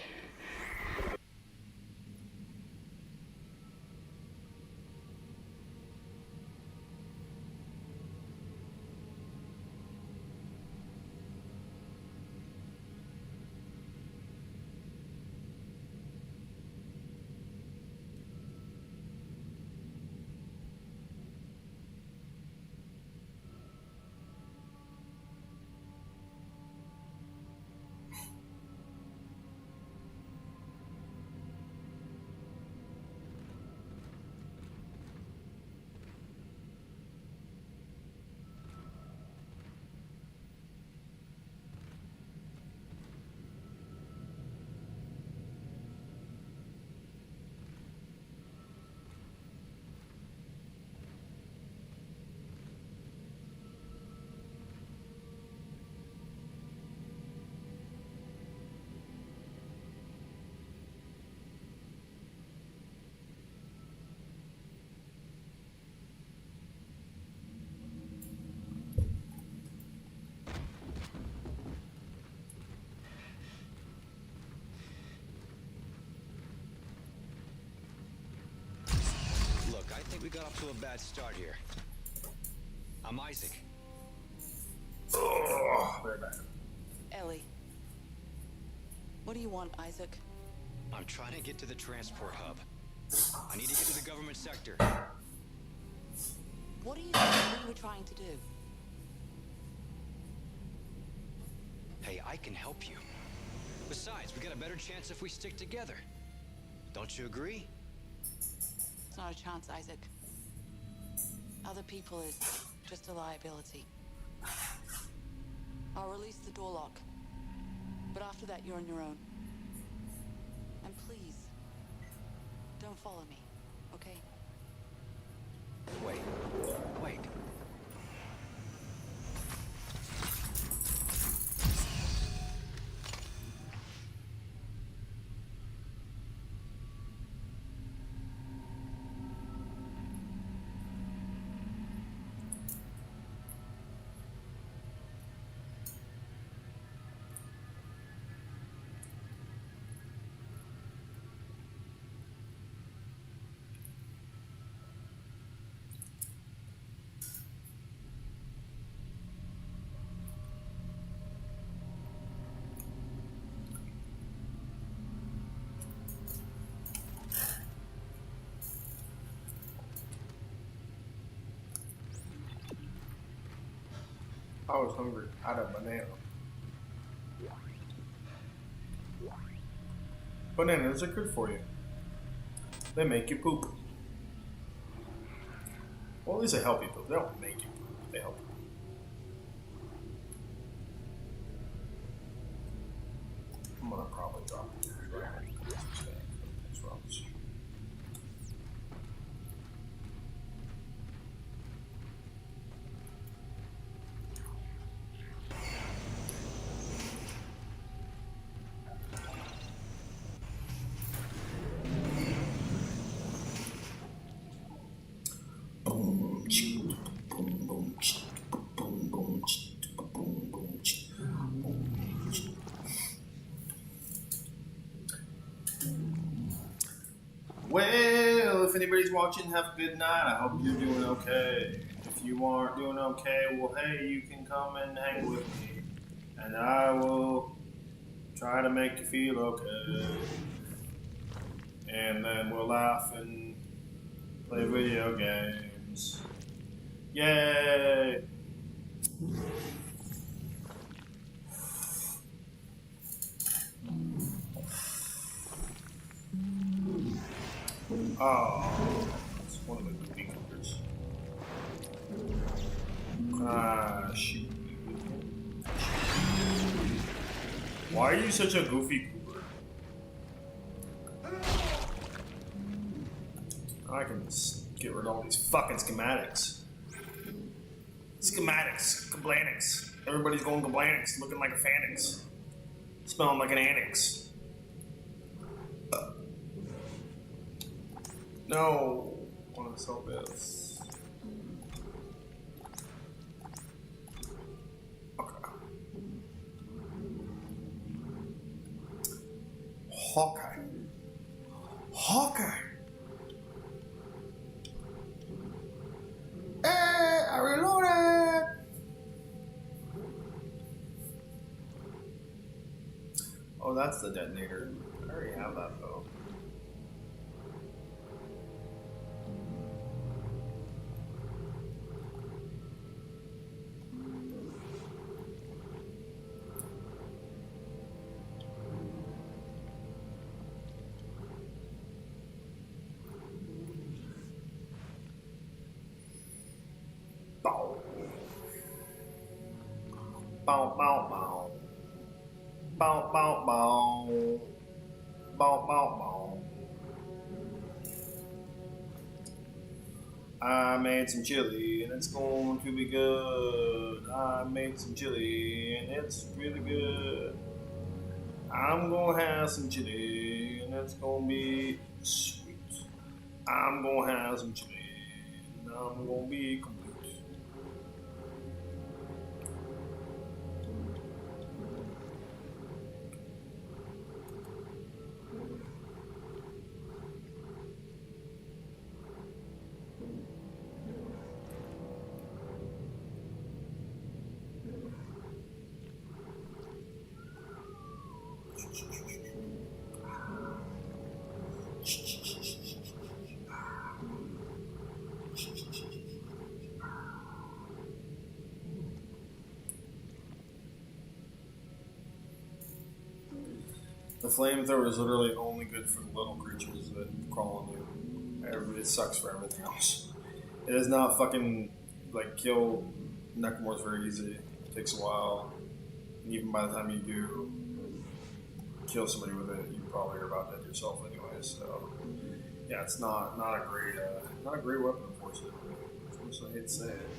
we got off to a bad start here. I'm Isaac. Oh, very bad. Ellie. What do you want, Isaac? I'm trying to get to the transport hub. I need to get to the government sector. What do you think we were trying to do? Hey, I can help you. Besides, we got a better chance if we stick together. Don't you agree? It's not a chance, Isaac. Other people is just a liability. I'll release the door lock. But after that, you're on your own. And please, don't follow me, okay? Wait. Wait. I was hungry. I had a banana. Bananas are good for you. They make you poop. Well, at least they help you poop. They don't make you poop. They help you poop. I'm gonna probably drop it. That's rubbish. Well, if anybody's watching, have a good night. I hope you're doing okay. If you aren't doing okay, well, hey, you can come and hang with me, and I will try to make you feel okay. And then we'll laugh and play video games. Yay! Oh, it's one of the goofy coopers. Ah, shoot. Why are you such a goofy cooper? I can just get rid of all these fucking schematics. Schematics, Gablanics. Everybody's going Gablanics, looking like a Fanix. Smelling like an Annex. No, I want to sell this. Okay. Hawkeye. Hawkeye. Hey, I reloaded. Oh, that's the detonator. I already have that though. Bow. Bow, bow, bow. Bow, bow, bow. Bow, bow, bow. I made some chili and it's going to be good. I made some chili and it's really good. I'm gonna have some chili and it's gonna be sweet. I'm gonna have some chili and I'm gonna be complete. The flamethrower is literally only good for the little creatures that crawl on you. It sucks for everything else. It does not fucking like kill necromorphs very easy. It takes a while. And even by the time you do kill somebody with it, you probably are about dead yourself anyway. So yeah, it's not a great weapon, unfortunately. Unfortunately, I hate to say it.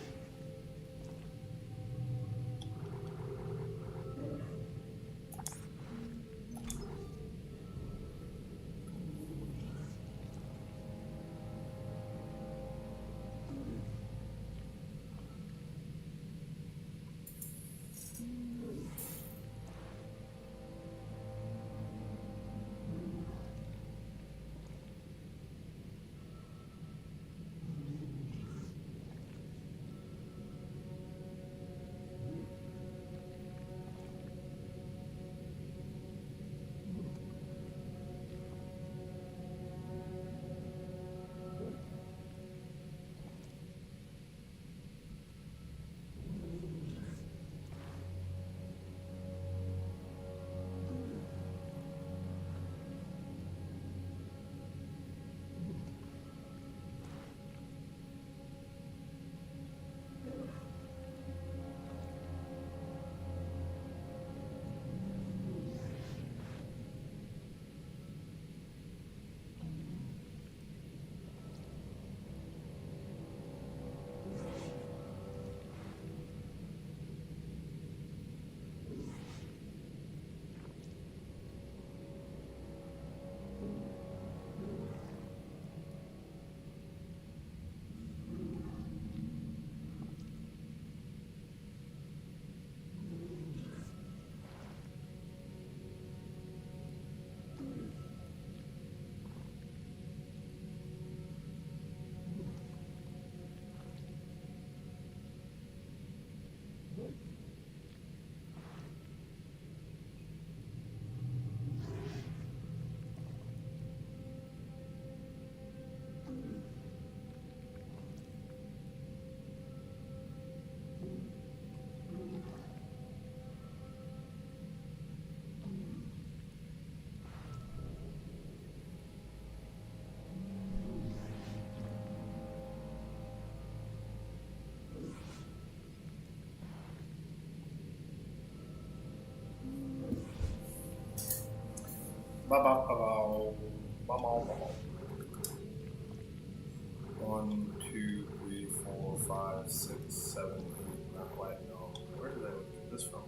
One, two, three, 4, 5, 6, 7, 8, 9. Wait, no. Where did I get this from?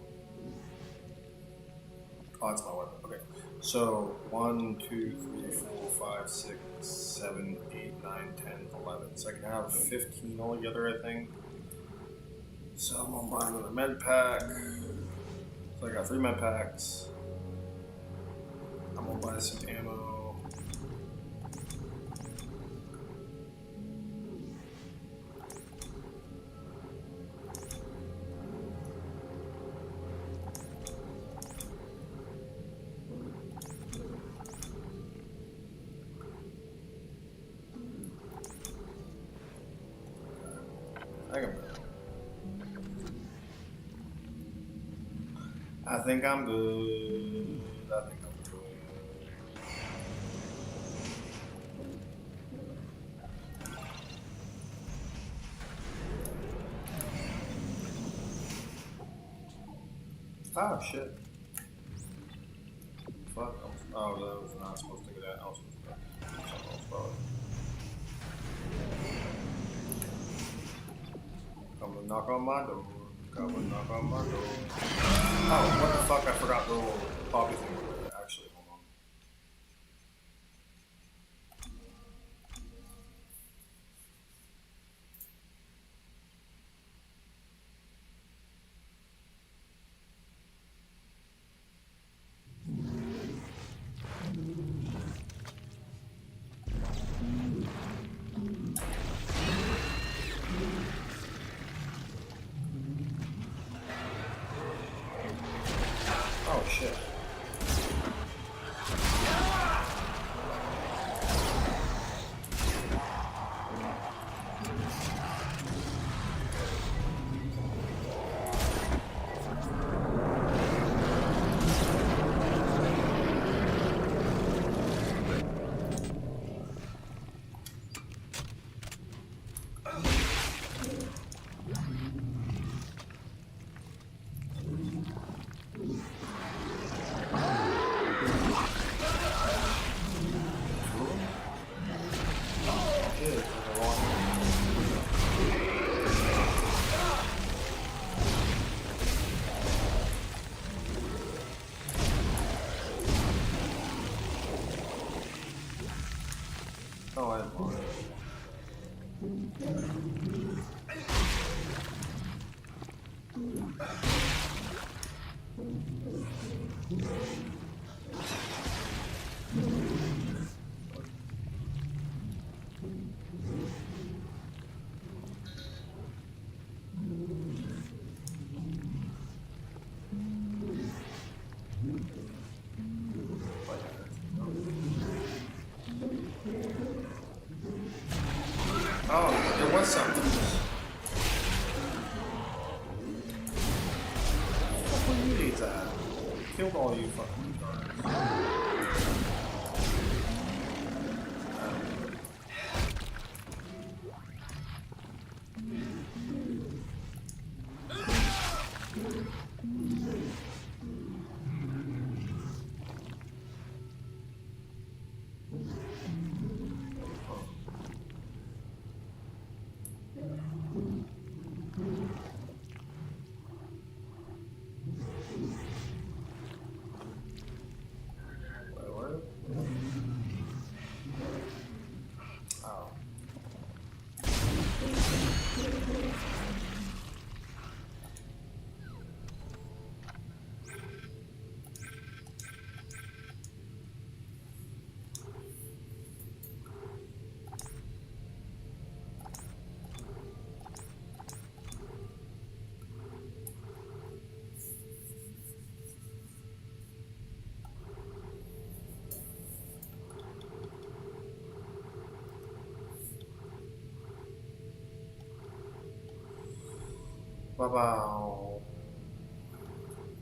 Oh, that's my weapon. Okay. So 1, 2, 3, 4, 5, 6, 7, 8, 9, 10, 11. So I can have 15 altogether, I think. So I'm gonna buy another med pack. So I got 3 med packs. I'm gonna buy some ammo. I think I'm good. I think I'm good. Oh shit. Fuck. Oh, that was not supposed to do that. I was supposed to do something else probably. Come and knock on my door. Come and knock on my door. Oh, what the fuck? I forgot the little poppy thing. Actually, hold on. Oh shit. Oh, I have one. Oh, there was something. What were you these at? Killed all you fucking guards. Oh. Bow.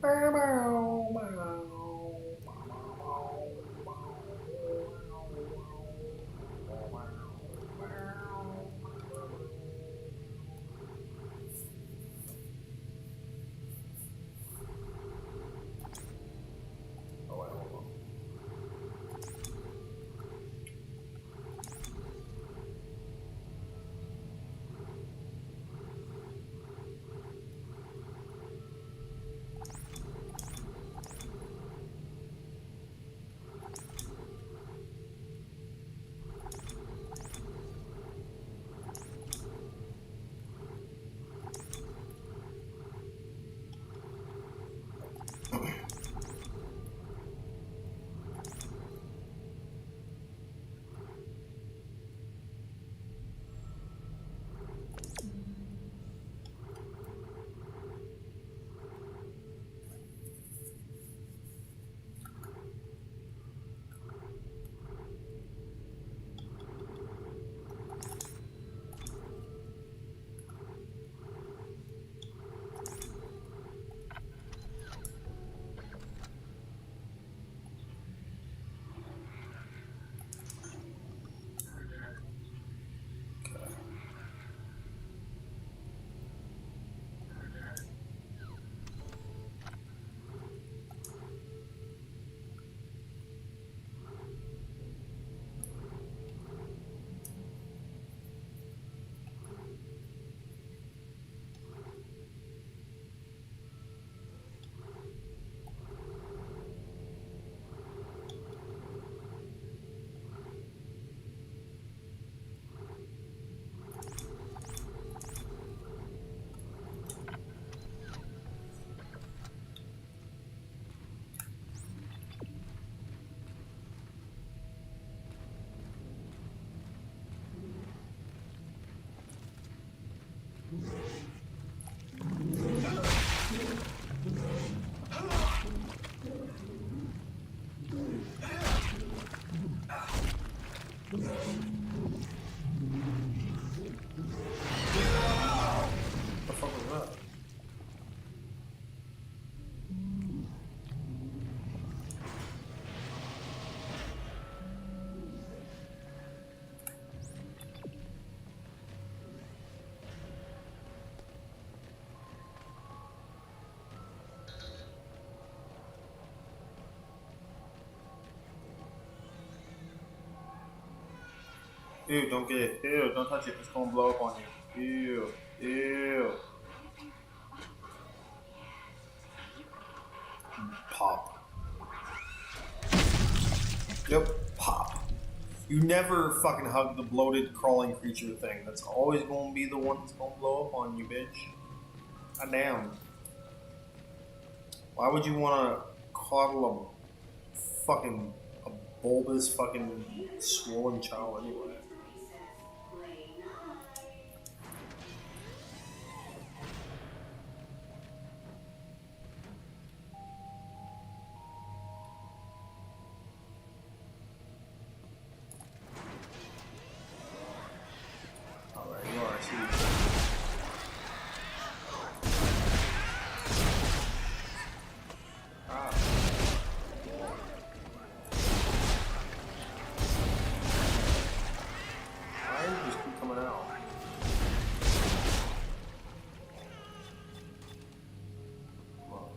Bow, bow, bow. Oh, wait, hold on. The fuck was that? Ew, don't get it. Ew, don't touch it. It's gonna blow up on you. Ew. Ew. Pop. Yep, pop. You never fucking hug the bloated crawling creature thing. That's always gonna be the one that's gonna blow up on you, bitch. God damn. Why would you wanna coddle a fucking a bulbous fucking swollen child anyway? Alright, you are, I see you. Why do you just keep coming out? Come on.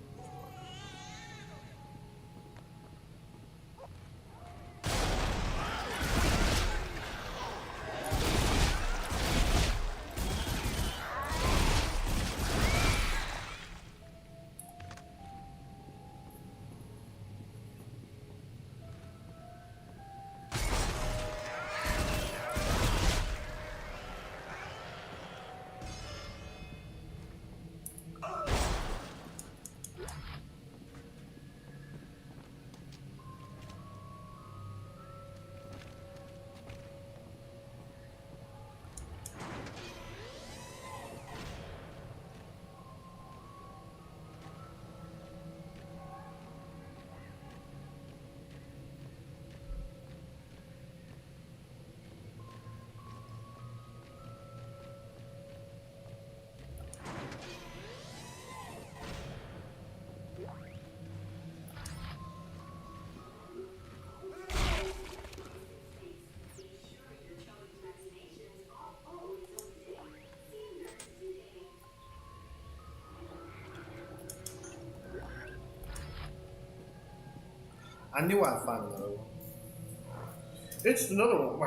I knew I'd find another one. It's another one.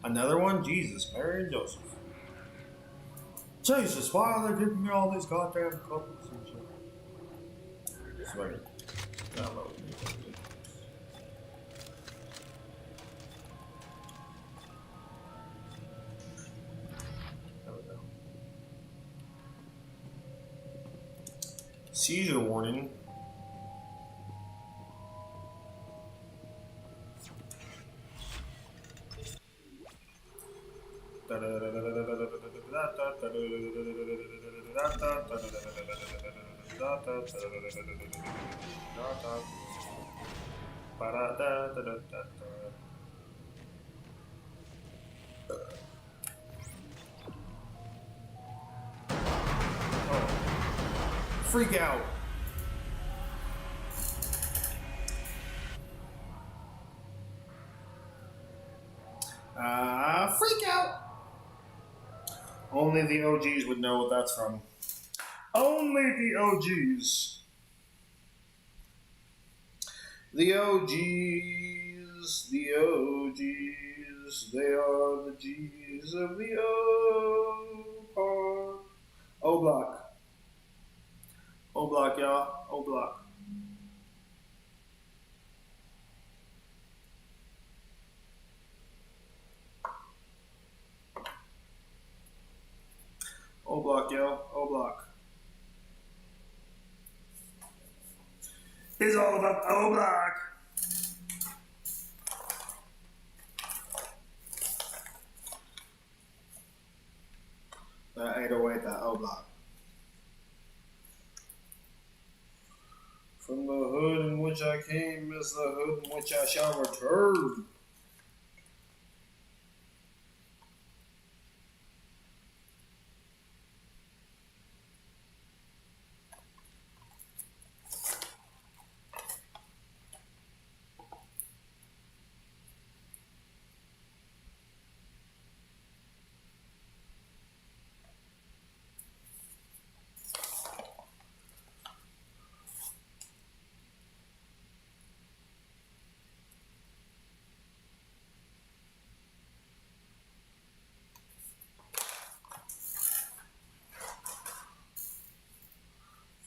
Another one? Jesus, Mary and Joseph. Jesus, why are they giving me all these goddamn couples and shit? Swear. Download. There we go. Seizure warning. Freak out. Freak out! Only the OGs would know what that's from. Only the OGs. The OGs, the OGs, they are the G's of the O Park. O Block. O Block, y'all. O Block. O Block, yo. O Block. It's all about the O Block. That 808, that O Block. From the hood in which I came is the hood in which I shall return.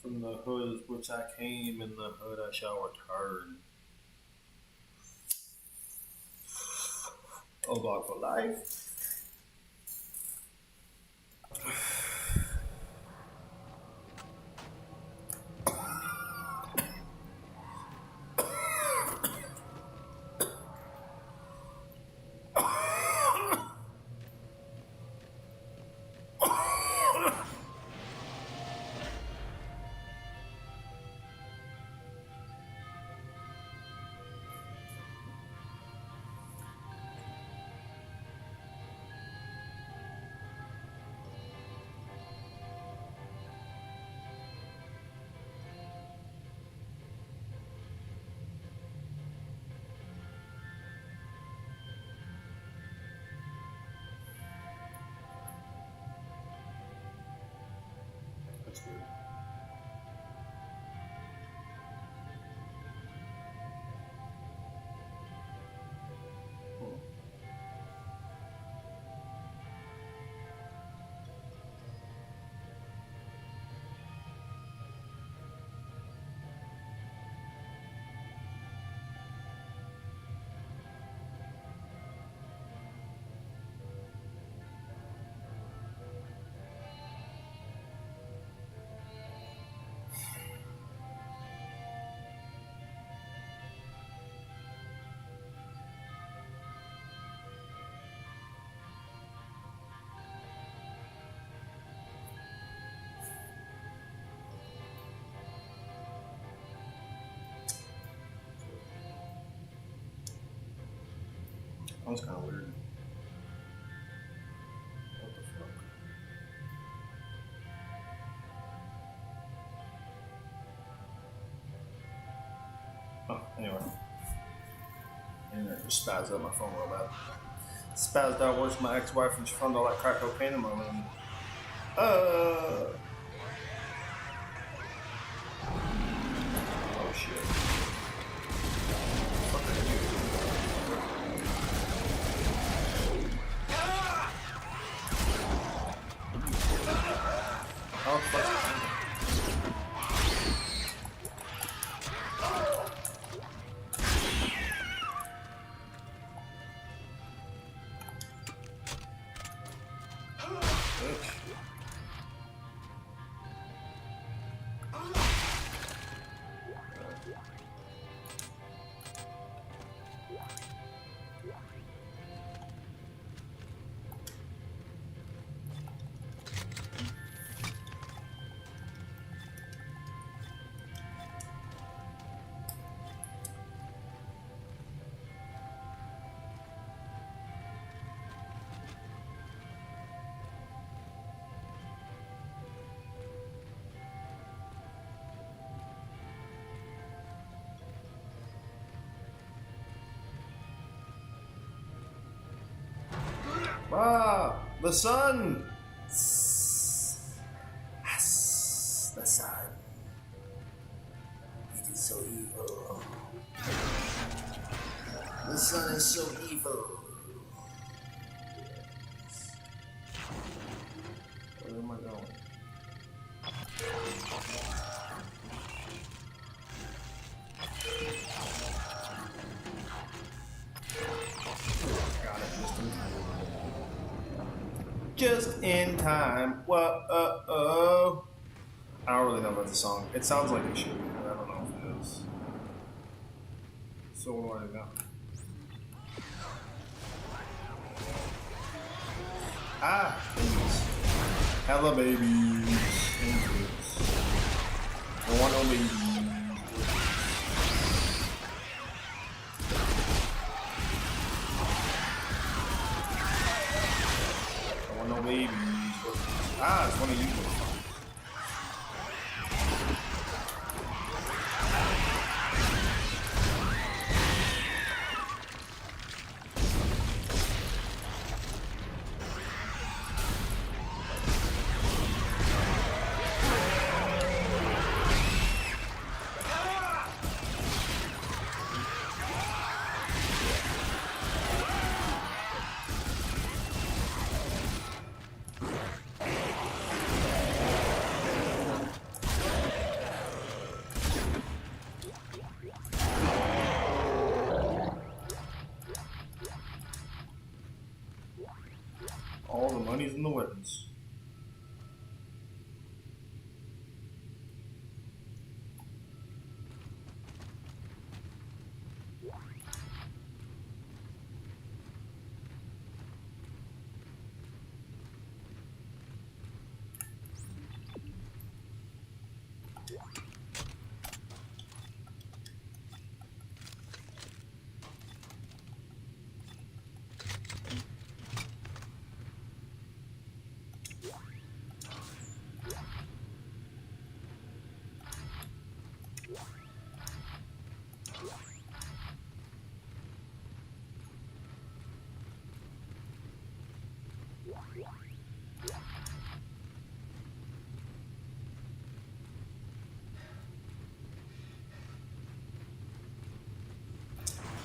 From the hood which I came, in the hood I shall return. O Block for life. That's good. That was kind of weird. What the fuck? Oh, anyway. Internet just spazzed out my phone real bad. Spazzed out worse my ex-wife and she found all that crack cocaine in my room. Oh shit. What the heck? Oh, fuck. Bitch. Ah, the sun. The sun. It is so evil. The sun is so evil. Where am I going? Got it just in time. Whoa. I don't really know about the song. It sounds like it should be, but I don't know if it is. So what do I do now? Ah, babies. Hello, babies. Angels. I want no babies. I want no babies. Ah, it's one of you. All the money's in the weapons.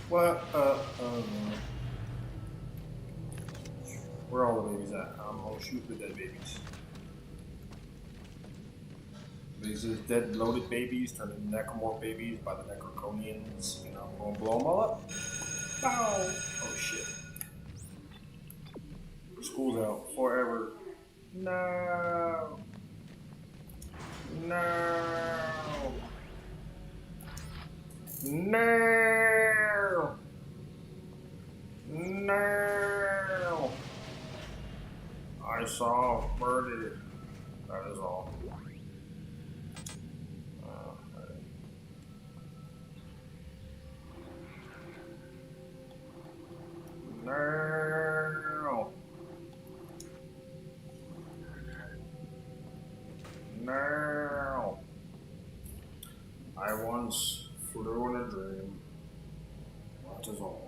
What? Where are all the babies at? I'm gonna shoot the dead babies. These are dead, bloated babies turned into necromorph babies by the Necroconians, and I'm gonna blow them all up. Bow! Oh shit. School's out forever. No. No. No. No. I saw murder. That is all. No. No. I once flew in a dream. That is all.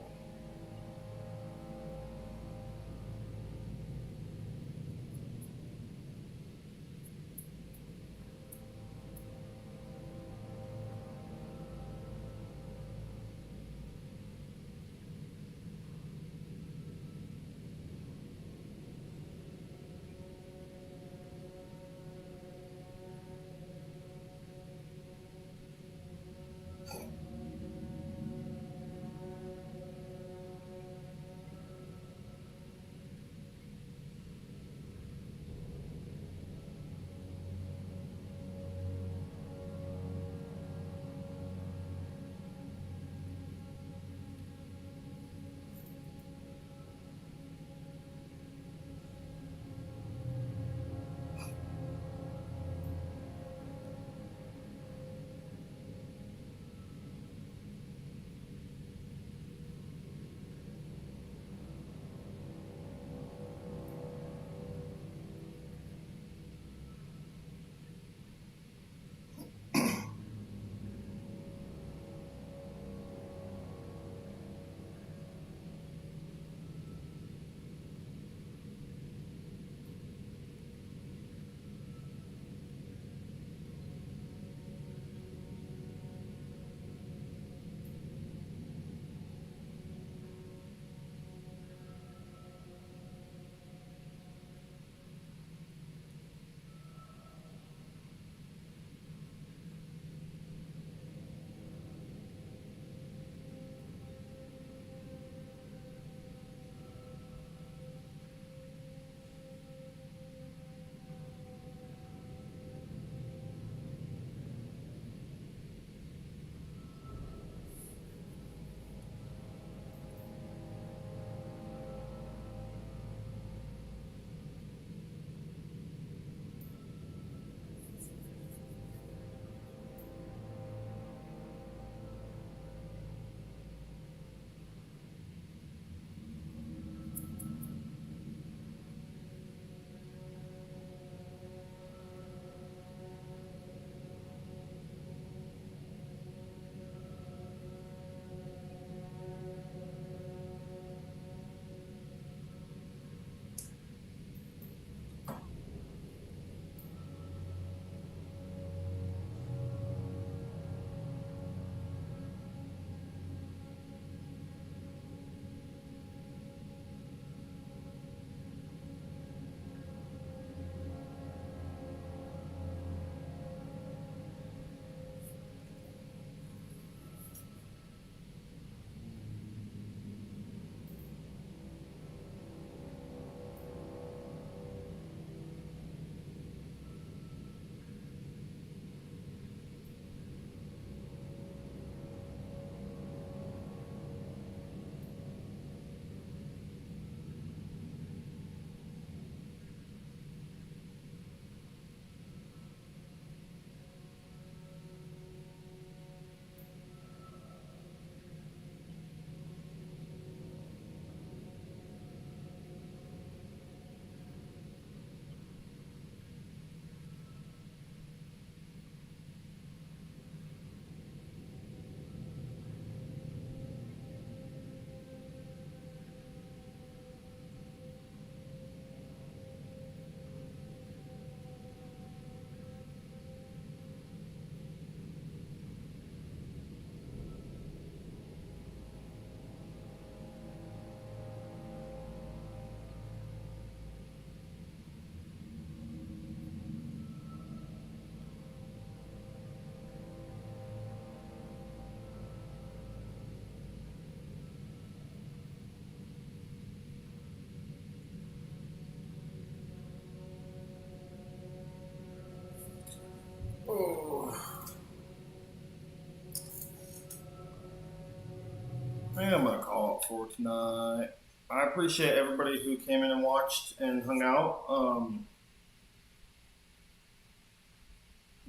for tonight. I appreciate everybody who came in and watched and hung out. I'm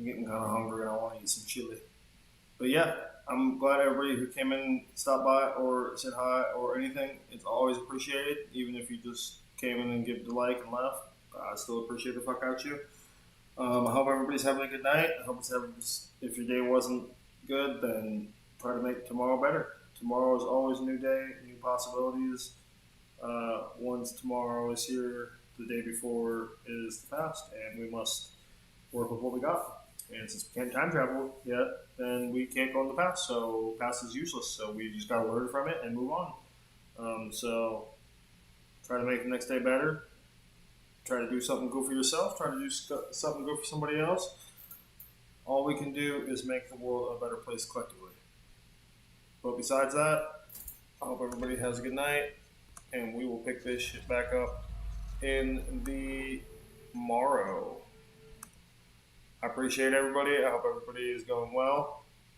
getting kind of hungry and I want to eat some chili. But yeah, I'm glad everybody who came in, stopped by, or said hi or anything. It's always appreciated, even if you just came in and gave the like and left. I still appreciate the fuck out you. I hope everybody's having a good night. I hope if your day wasn't good, then try to make tomorrow better. Tomorrow is always a new day, new possibilities. Once tomorrow is here, the day before is the past, and we must work with what we got. And since we can't time travel yet, then we can't go in the past. So past is useless. So we just got to learn from it and move on. So try to make the next day better. Try to do something good for yourself. Try to do something good for somebody else. All we can do is make the world a better place collectively. But besides that, I hope everybody has a good night, and we will pick this shit back up in the morrow. I appreciate everybody. I hope everybody is going well.